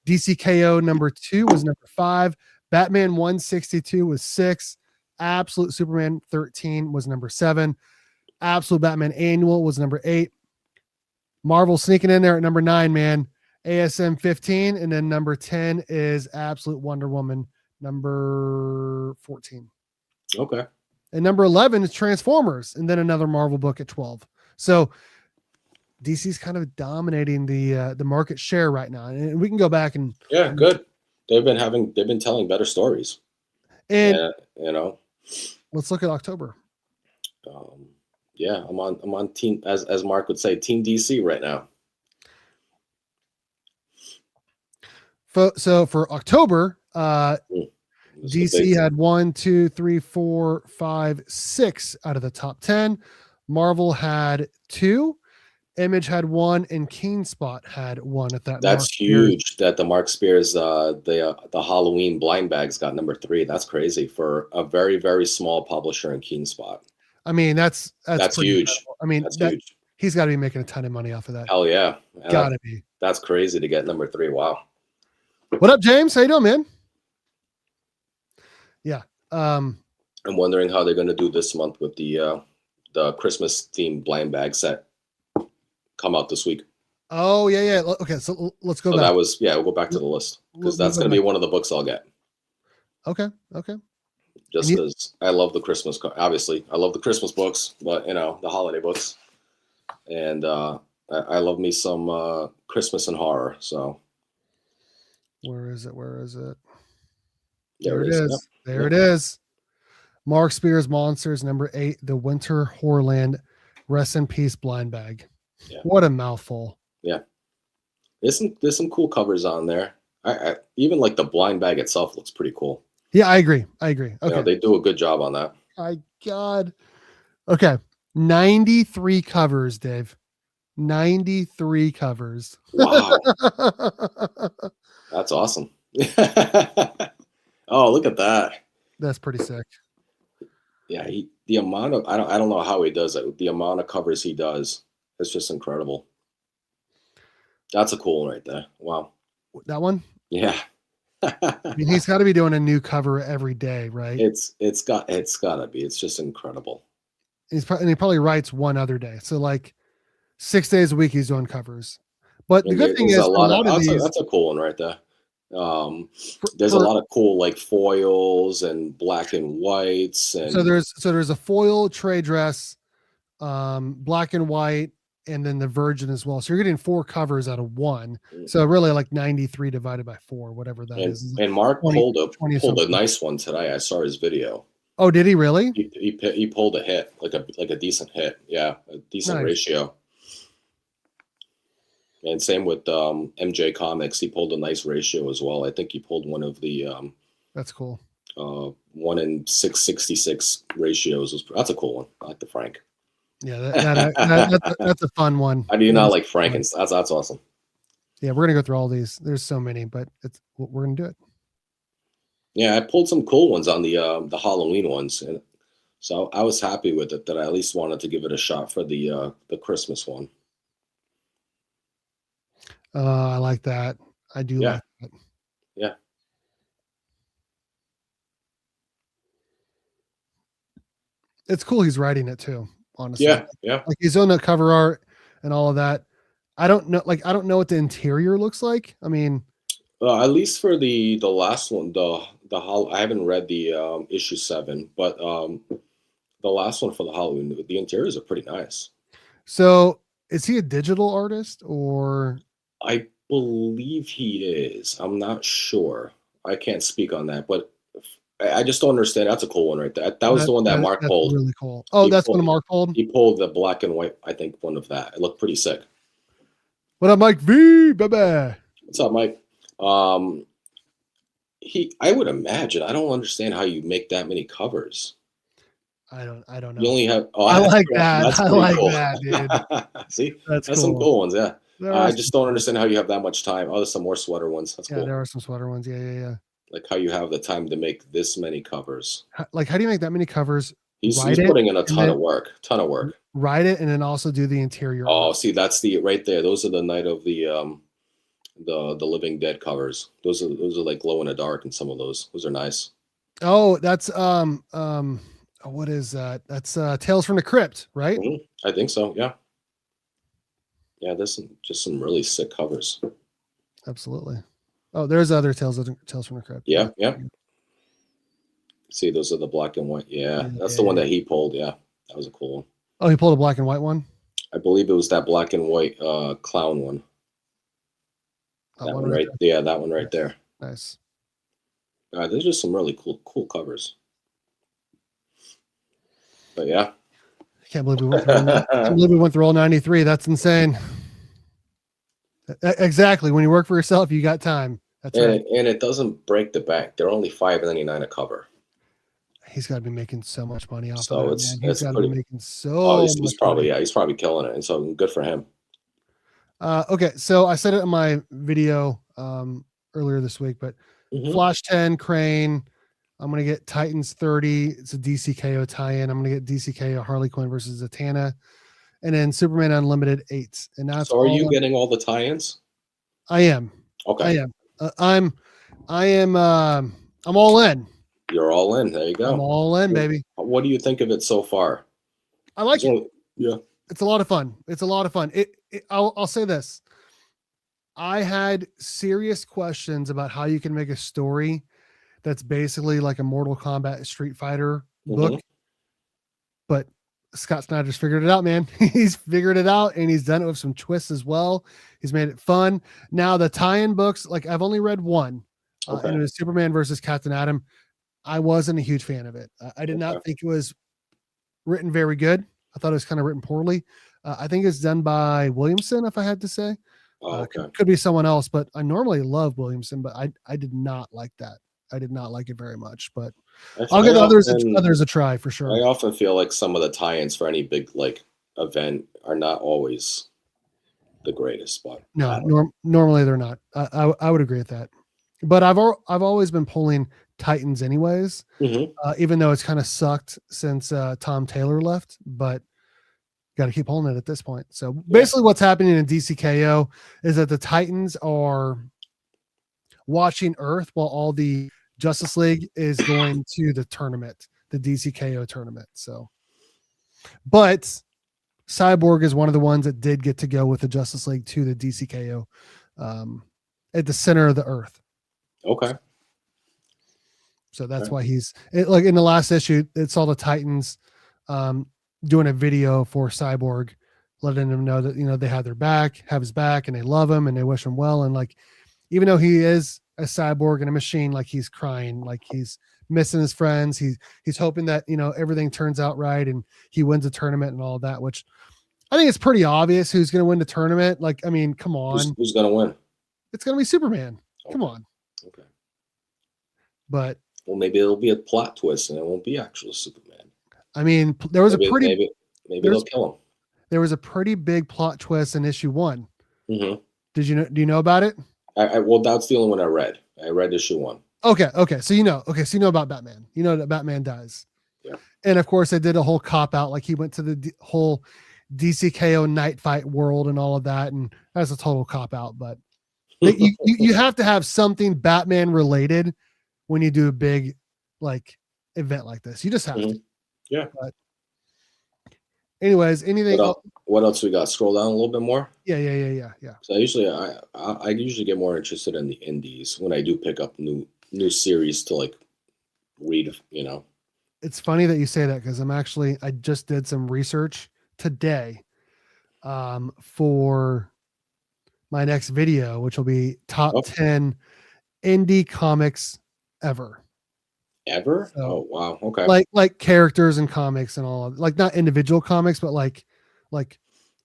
DCKO #2 was #5. Batman 162 was 6. Absolute Superman 13 was number 7. Absolute Batman Annual was number 8. Marvel sneaking in there at number 9, man. ASM 15, and then number 10 is Absolute Wonder Woman, number 14. Okay. And number 11 is Transformers, and then another Marvel book at 12. So DC's kind of dominating the market share right now, and we can go back and good. They've been telling better stories. And you know, let's look at October. I'm on team, as Mark would say, Team DC right now. So for October, DC had 1, 2, 3, 4, 5, 6 out of the top 10. Marvel had 2. Image had 1, and Keenspot had 1 at that. That's huge. That the Mark Spears, the Halloween blind bags got number 3. That's crazy for a very, very small publisher in Keenspot. I mean, that's huge. Incredible. I mean, that's huge. He's got to be making a ton of money off of that. Hell yeah, gotta be. That's crazy to get number 3. Wow. What up, James? How you doing, man? Yeah. I'm wondering how they're going to do this month with the Christmas themed blind bag set come out this week. Oh yeah. Okay, so let's go back. That was we'll go back to the list because that's going to be one of the books I'll get. Okay. Just because I love the Christmas, obviously I love the Christmas books, but the holiday books, and I love me some Christmas and horror. So where is it? There it is. Yep. There it is. Mark Spears Monsters, number 8, The Winter Wonderland. Rest in peace, blind bag. Yeah. What a mouthful. Yeah. There's some cool covers on there. I even like the blind bag itself looks pretty cool. Yeah, I agree. Okay. They do a good job on that. My God. Okay. 93 covers, Dave. 93 covers. Wow. That's awesome. Oh, look at that. That's pretty sick. Yeah, the amount of I don't know how he does it. The amount of covers he does, it's just incredible. That's a cool one right there. Wow. That one? Yeah. I mean, he's got to be doing a new cover every day, right? It's gotta be. It's just incredible. He probably writes one other day. So like 6 days a week he's doing covers. But the good thing is that's a cool one right there. There's a lot of cool like foils and black and whites, and so there's a foil tray dress, black and white, and then the Virgin as well. So you're getting 4 covers out of 1. So really like 93 divided by 4, whatever that is. And Mark pulled a nice one today. I saw his video. Oh, did he really? He pulled a hit, like a decent hit. Yeah, a decent ratio. And same with MJ Comics. He pulled a nice ratio as well. I think he pulled one of the that's cool. 1 in 666 ratios. That's a cool one. I like the Frank. Yeah, that's a fun one. I do not like Frankenstein. That's awesome. Yeah, we're gonna go through all these. There's so many, but we're gonna do it. Yeah, I pulled some cool ones on the Halloween ones, and so I was happy with it. That I at least wanted to give it a shot for the Christmas one. I like that. I do like that. Yeah. It's cool he's writing it too, honestly. Yeah. Like he's on the cover art and all of that. I don't know what the interior looks like. I mean, at least for the last one, I haven't read the issue 7, but the last one for the Halloween, the interiors are pretty nice. So is he a digital artist or? I believe he is. I'm not sure. I can't speak on that, but I just don't understand. That's a cool one right there. That was the one that Mark pulled. Really cool. Oh, that's one Mark pulled? He pulled the black and white, I think, one of that. It looked pretty sick. What up, Mike V? Bye-bye. What's up, Mike? I would imagine. I don't understand how you make that many covers. I don't know. You only have. Oh, I like that. I like that, dude. See, that's cool. Some cool ones. Yeah. I just don't understand how you have that much time. Oh, there's some more sweater ones. That's cool. Yeah, there are some sweater ones. Yeah. Like how you have the time to make this many covers. Like, how do you make that many covers? He's putting in a ton of work. Write it and then also do the interior. Oh, see, that's right there. Those are the Night of the Living Dead covers. Those are like glow in the dark, and some of those are nice. Oh, that's what is that? That's Tales from the Crypt, right? I think so. Yeah. Yeah. There's just some really sick covers. Absolutely. Oh, there's other Tales from the Crypt. Yeah. Yeah. Yeah. See, those are the black and white. Yeah. That's the one Yeah. that he pulled. Yeah. That was a cool one. Oh, he pulled a black and white one. I believe it was that black and white clown one. That One one right right. Yeah. That one right there. there. Nice. There's just some really cool covers. But yeah. I can't believe we went through. Can't believe we went through all 93. That's insane. Exactly. When you work for yourself, you got time. That's right. And it doesn't break the bank. They're only $5.99 a cover. He's got to be making so much money off So of that, it's man. He's got to be making oh, so he's much probably money. he's probably killing it, and so good for him. Okay, so I said it in my video earlier this week, but Flash 10 Crane. I'm gonna get Titans 30. It's a DCKO tie-in. I'm gonna get DCKO Harley Quinn versus Zatanna, and then Superman Unlimited 8. And that's So are you getting all the tie-ins? I am. Okay. I am. I'm all in. You're all in. There you go. I'm all in, baby. What do you think of it so far? I like it. Yeah. It's a lot of fun. It's a lot of fun. I'll say this. I had serious questions about how you can make a story that's basically like a Mortal Kombat Street Fighter book. But Scott Snyder's figured it out, man. He's figured it out, and he's done it with some twists as well. He's made it fun. Now the tie-in books, like I've only read one, and it was Superman versus Captain Atom. I wasn't a huge fan of it. I did not think it was written very good. I thought it was kind of written poorly. I think it's done by Williamson, if I had to say. Could be someone else, but I normally love Williamson, but I did not like that. I did not like it very much, but I'll give others a try for sure. I often feel like some of the tie-ins for any big like event are not always the greatest, but no, normally they're not. I would agree with that. But I've always been pulling Titans anyways, even though it's kind of sucked since Tom Taylor left, but got to keep pulling it at this point. So basically what's happening in DCKO is that the Titans are watching Earth while all the Justice League is going to the tournament, the DCKO tournament. So, but Cyborg is one of the ones that did get to go with the Justice League to the DCKO at the center of the Earth. Okay. So that's why like in the last issue, it's all the Titans doing a video for Cyborg, letting him know that, they have his back, and they love him and they wish him well. And like, even though he is a cyborg and a machine, like he's crying, like he's missing his friends. He's hoping that, everything turns out right and he wins the tournament and all that, which I think it's pretty obvious who's going to win the tournament. Like, I mean, come on. Who's going to win? It's going to be Superman. Come on. Okay. But well, maybe it'll be a plot twist and it won't be actual Superman. I mean, there was maybe they'll kill him. There was a pretty big plot twist in issue 1. Do you know about it? Well, that's the only one I read. I read issue 1. Okay. So you know about Batman. You know that Batman dies. Yeah. And of course, they did a whole cop out, like he went to the whole DCKO night fight world and all of that, and that's a total cop out. But you have to have something Batman related when you do a big like event like this. You just have to. Yeah. But anyways, anything? What else we got? Scroll down a little bit more. Yeah. So I usually get more interested in the indies when I do pick up new series to like read. It's funny that you say that because I just did some research today for my next video, which will be top 10 indie comics ever. So, oh wow, okay. Like characters and comics and all, like not individual comics, but like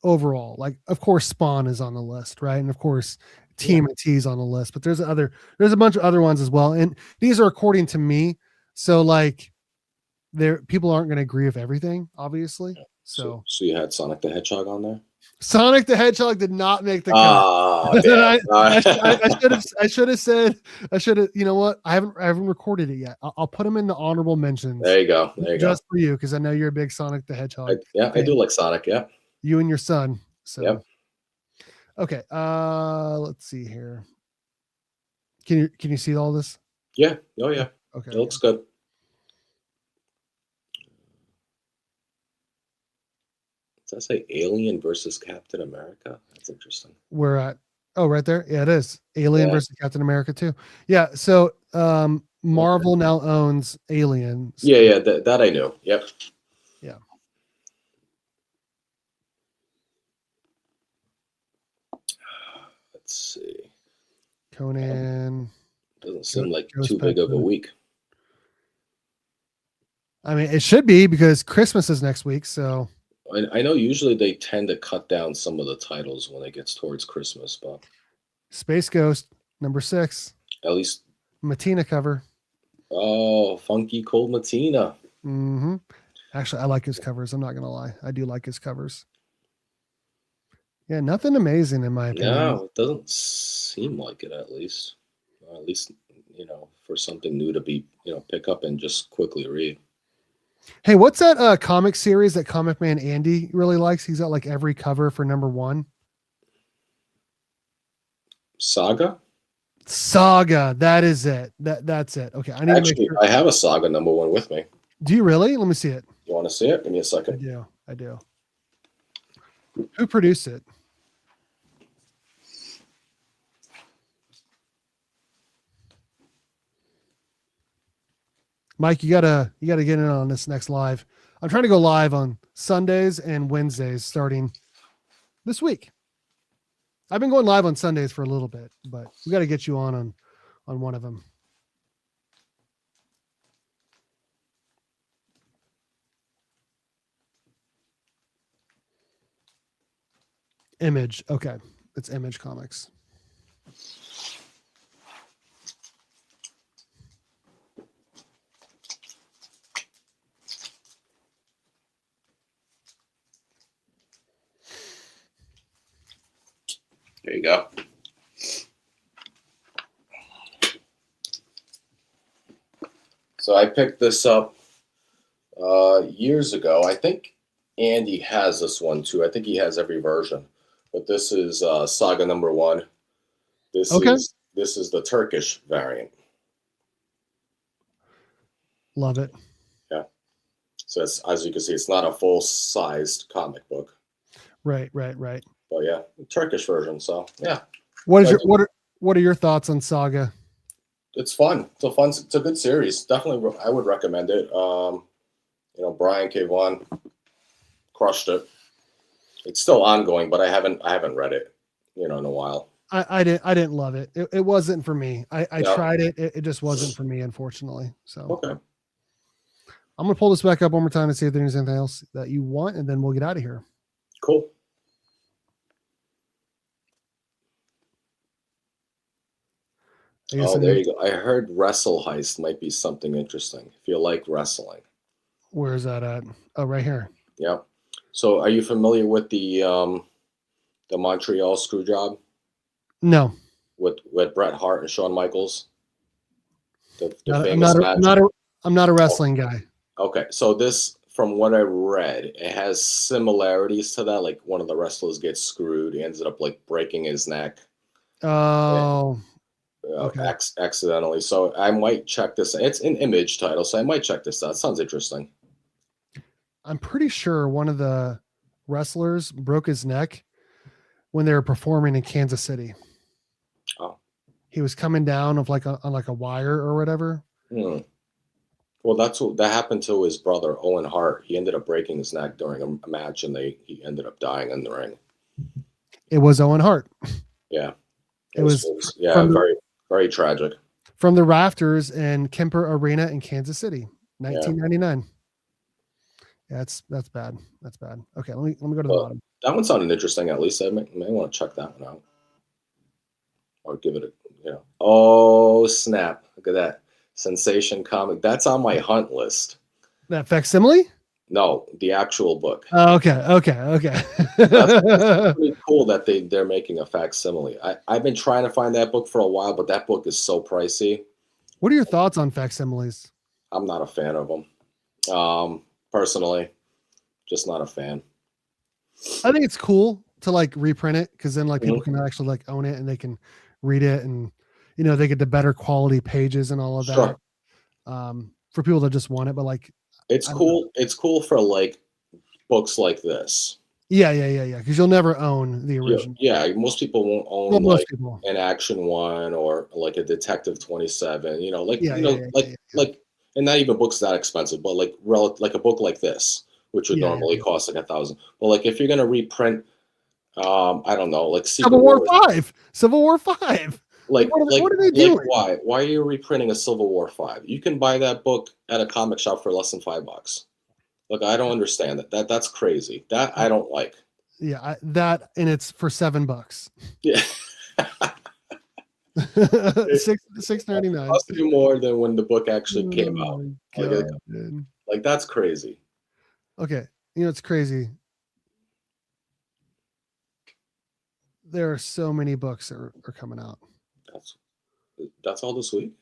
overall. Like, of course, Spawn is on the list, right? And of course, TMNT is on the list. But there's a bunch of other ones as well, and these are according to me. So like, people aren't going to agree with everything, obviously. So you had Sonic the Hedgehog on there? Sonic the Hedgehog did not make the cut. I should have said, you know what? I haven't recorded it yet. I'll put them in the honorable mentions. There you go. Just for you, because I know you're a big Sonic the Hedgehog. I do like Sonic. Yeah. You and your son. So. Yep. Okay. Let's see here. Can you see all this? Yeah. Oh yeah. Okay. It looks good. Does that say Alien versus Captain America? That's interesting. We're at right there. Yeah, it is Alien Yeah. versus Captain America too. Yeah, so Marvel now owns Alien. So, Yeah, that I knew. Yep. yeah. Let's see. Conan. Doesn't seem like Ghost too big of a Pepper. week. I mean, it should be because Christmas is next week. So I know usually they tend to cut down some of the titles when it gets towards Christmas, but Space Ghost number 6, at least, Matina cover. oh, Funky Cold Matina. Mm-hmm. Actually, I like his covers. I'm not gonna lie, I do like his covers. Yeah, nothing amazing in my opinion. No, it doesn't seem like it. At least, for something new to be, pick up and just quickly read. Hey, what's that comic series that Comic Man Andy really likes? He's got like every cover for number 1. Saga. That is it. That's it. Okay, I need Actually, to make sure. I have a Saga number 1 with me. Do you really? Let me see it. You want to see it? Give me a second. I do. Who produced it? Mike, you gotta get in on this next live. I'm trying to go live on Sundays and Wednesdays starting this week. I've been going live on Sundays for a little bit, but we got to get you on one of them. Image. Okay. It's Image Comics. There you go. So I picked this up years ago. I think Andy has this one too. I think he has every version. But this is Saga number 1. This is the Turkish variant. Love it. Yeah. So it's, as you can see, it's not a full-sized comic book. Right. But yeah, Turkish version. So yeah. What are your thoughts on Saga? It's fun. It's a good series. Definitely, I would recommend it. Brian K. Vaughan crushed it. It's still ongoing, but I haven't read it, in a while. I didn't love it. It wasn't for me. I tried it. It just wasn't for me, unfortunately. So okay. I'm gonna pull this back up one more time to see if there's anything else that you want, and then we'll get out of here. Cool. Oh, there you go. I heard Wrestle Heist might be something interesting if you like wrestling. Where is that at? Oh, right here. Yeah. So, are you familiar with the Montreal Screwjob? No. With Bret Hart and Shawn Michaels. The famous match. I'm not a wrestling guy. Okay, so this, from what I read, it has similarities to that. Like one of the wrestlers gets screwed, he ends up like breaking his neck. Oh. Okay. Accidentally. So I might check this. It's an Image title, so I might check this out. It sounds interesting. I'm pretty sure one of the wrestlers broke his neck when they were performing in Kansas City. Oh. He was coming down on like a wire or whatever. Well, that happened to his brother Owen Hart. He ended up breaking his neck during a match, and he ended up dying in the ring. It was Owen Hart. Yeah. It was very, very tragic. From the rafters in Kemper Arena in Kansas City, 1999. Yeah, that's bad. That's bad. Okay, let me go to the bottom. That one sounded interesting. At least I may want to check that one out, or give it a Oh snap! Look at that Sensation comic. That's on my hunt list. That facsimile? No, the actual book. Oh, okay. That's pretty cool that they're making a facsimile. I've been trying to find that book for a while, but that book is so pricey. What are your thoughts on facsimiles? I'm not a fan of them. Personally, just not a fan. I think it's cool to like reprint it because then like people can actually like own it and they can read it and they get the better quality pages and all of that. Sure. For people that just want it, but like it's cool. It's cool for like books like this. Yeah. Because you'll never own the Yeah, original. yeah. Most people won't Well, own most like people. an Action One or like a Detective 27. Yeah. and not even books that expensive, but like a book like this, which would normally Yeah. cost like 1,000. But like if you're gonna reprint, I don't know, like Secret Civil War Wars, 5. Civil War 5. like What like are they like doing? why are you reprinting a Civil War 5? You can buy that book at a comic shop for less than $5. Look, I don't understand that. That's crazy. That I don't like. Yeah, that and it's for $7. Yeah. $6.99. Cost you more than when the book actually came Oh out. my Like, god, dude. like that's crazy. Okay, it's crazy. There are so many books that are coming out. That's that's all this week.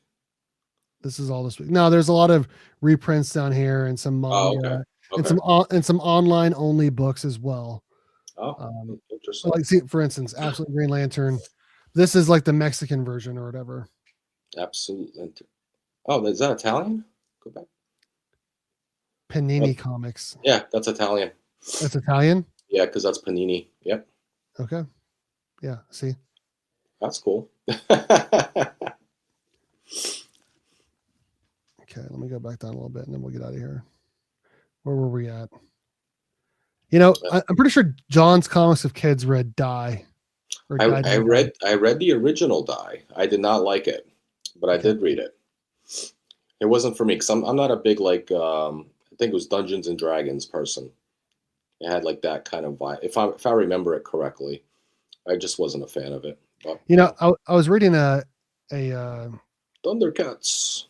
This is all this week. No, there's a lot of reprints down here and some Oh, okay, manga and okay. some online only books as well. Oh, So interesting. like, see, for instance, Absolute Green Lantern. This is like the Mexican version or whatever. Absolutely. Oh, is that Italian? Go back. Panini Oh, Comics. yeah, that's Italian. That's Italian. Yeah, because that's Panini. Yep, Okay. Yeah. See. that's cool. Okay. Let me go back down a little bit and then we'll get out of here. Where were we at? I'm pretty sure John's Comics of Kids read Die. Or I, Died I and Die. read the original Die. I did not like it, but I Okay. did read it. It wasn't for me because I'm not a big I think it was Dungeons and Dragons person. It had like that kind of vibe. If I remember it correctly, I just wasn't a fan of it. But I was reading a Thundercats.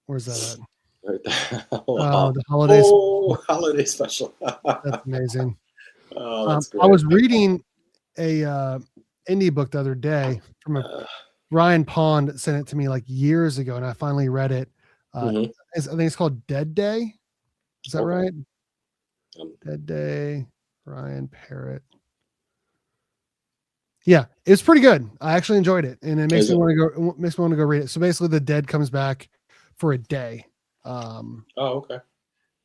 where's that at? Right there. Wow. The holidays. Oh, holiday special. That's amazing. Oh, that's I great. was reading a indie book the other day from a Uh, Ryan Pond sent it to me like years ago, and I finally read it. mhm. I think it's called Dead Day. Is that Okay. right? Um, Dead Day, Ryan Parrott. Yeah, it's pretty good. I actually enjoyed it, and it makes is me it? want to go. Makes me want to go read it. So basically, the dead comes back for a day, Oh, okay.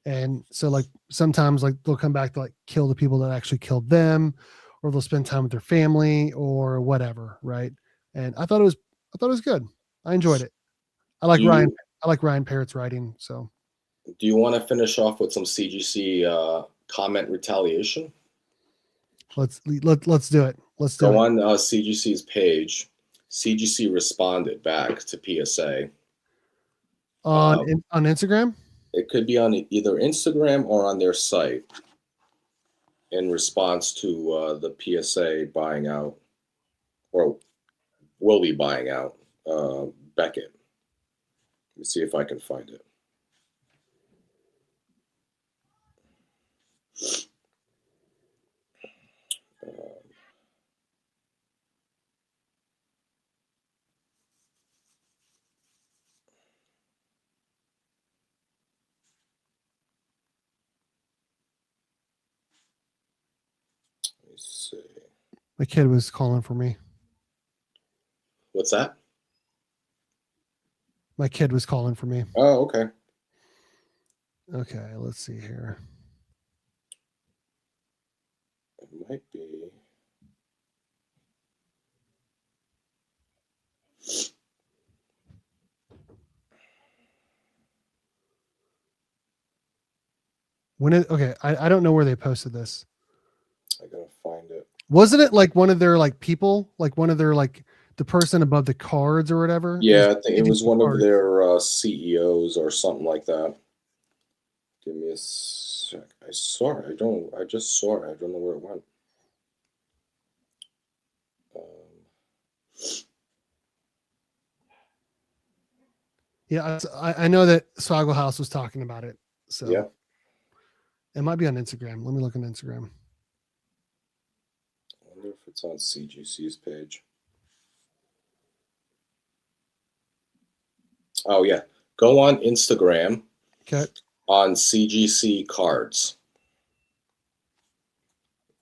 and so like sometimes like they'll come back to like kill the people that actually killed them, or they'll spend time with their family or whatever, right? And I thought it was good. I enjoyed it. I like Do Ryan. you I like Ryan Parrott's writing. So do you want to finish off with some CGC comment retaliation? let's do it. Let's do Go it. on CGC's page. CGC responded back to PSA. On Uh, on Instagram. it could be on either Instagram or on their site in response to the PSA buying out, or will be buying out Beckett. Let me see if I can find it. Uh, let me see. My kid was calling for me. What's that? My kid was calling for me. Oh, okay. Okay, let's see here. It might be. Okay, I don't know where they posted this. I gotta find it. Wasn't it like one of their like people, like one of their like the person above the cards or whatever? It was Yeah, I think it was CGC one of cards. their CEOs or something like that. Give me a sec. I saw it. I just saw it. I don't know where it went. Um, Yeah, I know that Swaggle House was talking about it. So yeah. it might be on Instagram. Let me look on Instagram. I wonder if it's on CGC's page. Oh yeah. Go on Instagram Okay. on CGC cards.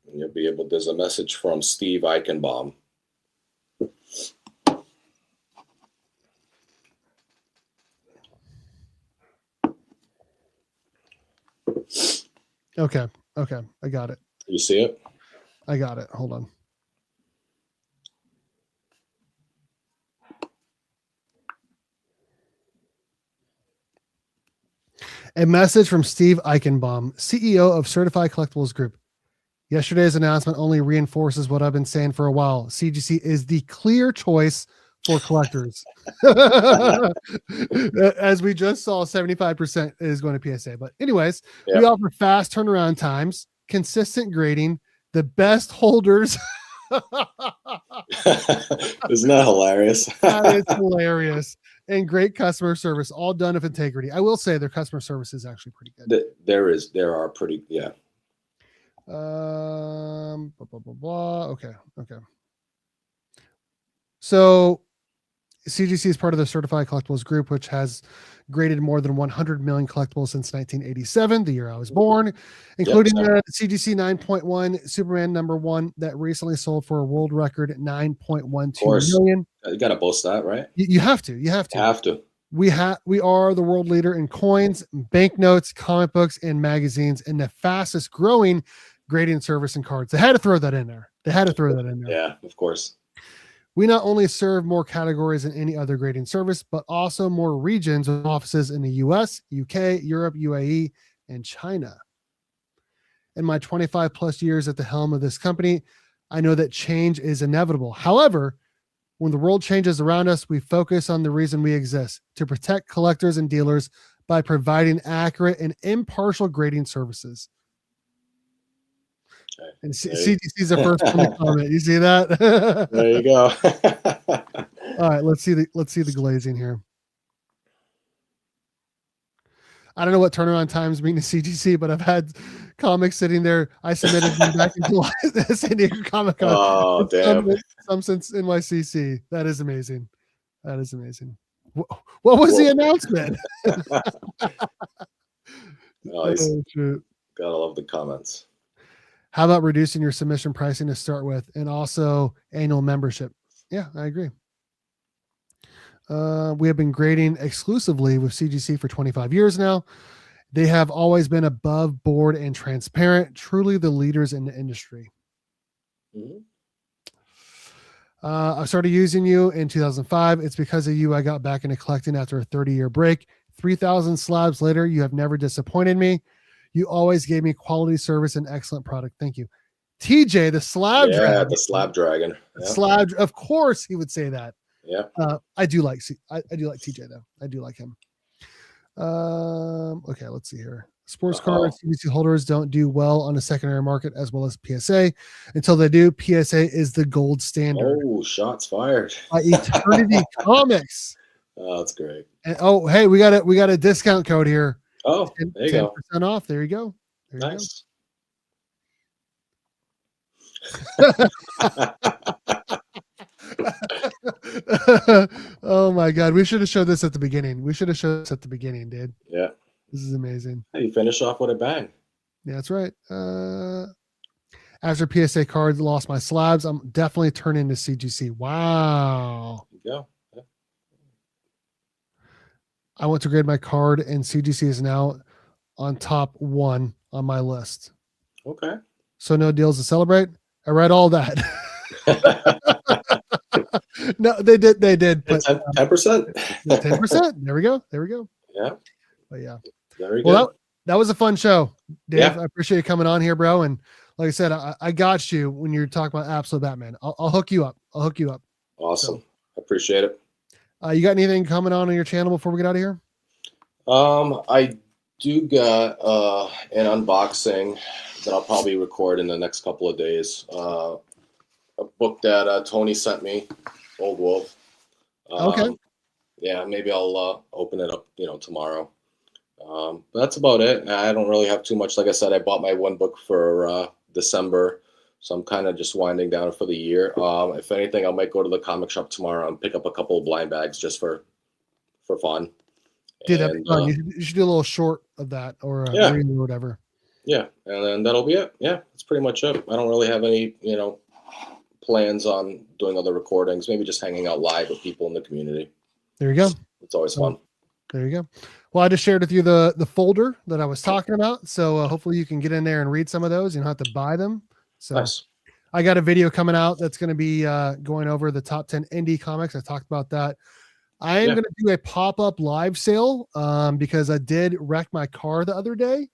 And you'll be able, there's a message from Steve Eichenbaum. Okay. I got it. You see it? I got it. Hold on. A message from Steve Eichenbaum, CEO of Certified Collectibles Group. Yesterday's announcement only reinforces what I've been saying for a while. CGC is the clear choice for collectors. As we just saw, 75% is going to PSA. But anyways, we offer fast turnaround times, consistent grading, the best holders. Isn't that hilarious? That is hilarious. And great customer service, all done with integrity. I will say their customer service is actually pretty good. There are pretty, yeah. Blah, blah, blah, blah. Okay. So CGC is part of the Certified Collectibles Group, which has graded more than 100 million collectibles since 1987, the year I was born, including the CGC 9.1 Superman #1 that recently sold for a world record 9.12 million. You got to boast that, right? You have to. You have to. We are the world leader in coins, banknotes, comic books, and magazines, and the fastest growing grading service and cards. They had to throw that in there. Yeah, of course. We not only serve more categories than any other grading service, but also more regions with offices in the US, UK, Europe, UAE, and China. In my 25 plus years at the helm of this company, I know that change is inevitable. However, when the world changes around us, we focus on the reason we exist, to protect collectors and dealers by providing accurate and impartial grading services. And CGC is the first one to comment. You see that? There you go. All right, let's see the glazing here. I don't know what turnaround times mean to CGC, but I've had comics sitting there. I submitted them back into San Diego Comic Con. Oh, damn. Some since NYCC. That is amazing. What was the announcement? Nice. Oh, shoot. Gotta love the comments. How about reducing your submission pricing to start with, and also annual membership? Yeah, I agree. We have been grading exclusively with CGC for 25 years now. They have always been above board and transparent, truly the leaders in the industry. Mm-hmm. I started using you in 2005. It's because of you I got back into collecting after a 30-year break. 3,000 slabs later, you have never disappointed me. You always gave me quality service and excellent product. Thank you. TJ, the slab dragon. Yeah, the slab dragon. Yeah. Slab, of course he would say that. Yeah. I do like TJ though. I do like him. Okay, let's see here. Sports cards, CBC holders don't do well on the secondary market as well as PSA. Until they do, PSA is the gold standard. Oh, shots fired. By Eternity Comics. Oh, that's great. And hey, we got a discount code here. Oh, there you go. 10% off. There you go. Nice. Oh my God. We should have showed this at the beginning. Dude. Yeah. This is amazing. Hey, you finish off with a bang. Yeah, that's right. After PSA cards lost my slabs, I'm definitely turning to CGC. Wow. There you go. Yeah. I want to grade my card, and CGC is now on top 1 on my list. Okay. So no deals to celebrate. I read all that. No, they did. 10%. 10%. There we go. Yeah. But yeah. Very good. That was a fun show, Dave. Yeah. I appreciate you coming on here, bro. And like I said, I got you when you're talking about Absolute Batman. I'll hook you up. Awesome. I appreciate it. You got anything coming on your channel before we get out of here? I do got an unboxing that I'll probably record in the next couple of days. A book that Tony sent me, Old Wolf. Okay. Yeah, maybe I'll open it up, tomorrow. But that's about it. I don't really have too much. Like I said, I bought my one book for December, so I'm kind of just winding down for the year. If anything, I might go to the comic shop tomorrow and pick up a couple of blind bags just for fun. Dude, that'd be fun. You should do a little short of that or whatever. Yeah, and then that'll be it. Yeah, that's pretty much it. I don't really have any, plans on doing other recordings. Maybe just hanging out live with people in the community. There you go. It's always fun. There you go. Well, I just shared with you the folder that I was talking about. So hopefully you can get in there and read some of those. You don't have to buy them. So Nice. I got a video coming out that's going to be going over the top 10 indie comics. I talked about that. I am Yeah. going to do a pop-up live sale because I did wreck my car the other day.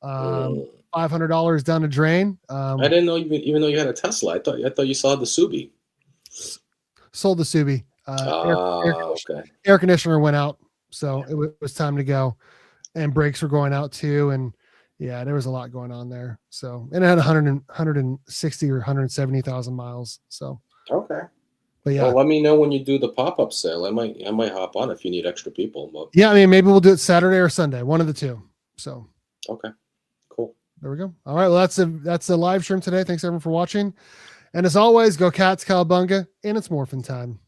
$500 down the drain. I didn't know even though you had a Tesla. I thought you saw the Subi. Sold the Subi. Okay. Air conditioner went out, so it was time to go, and brakes were going out too. And yeah, there was a lot going on there. So, and it had 160 or 170,000 miles. So, Okay. but yeah, Well, let me know when you do the pop-up sale. I might hop on if you need extra people. But yeah, I mean, maybe we'll do it Saturday or Sunday, one of the two. So, okay, cool. there we go. All right. Well, that's a live stream today. Thanks everyone for watching. And as always, go Cats, Cowabunga, and it's morphin' time.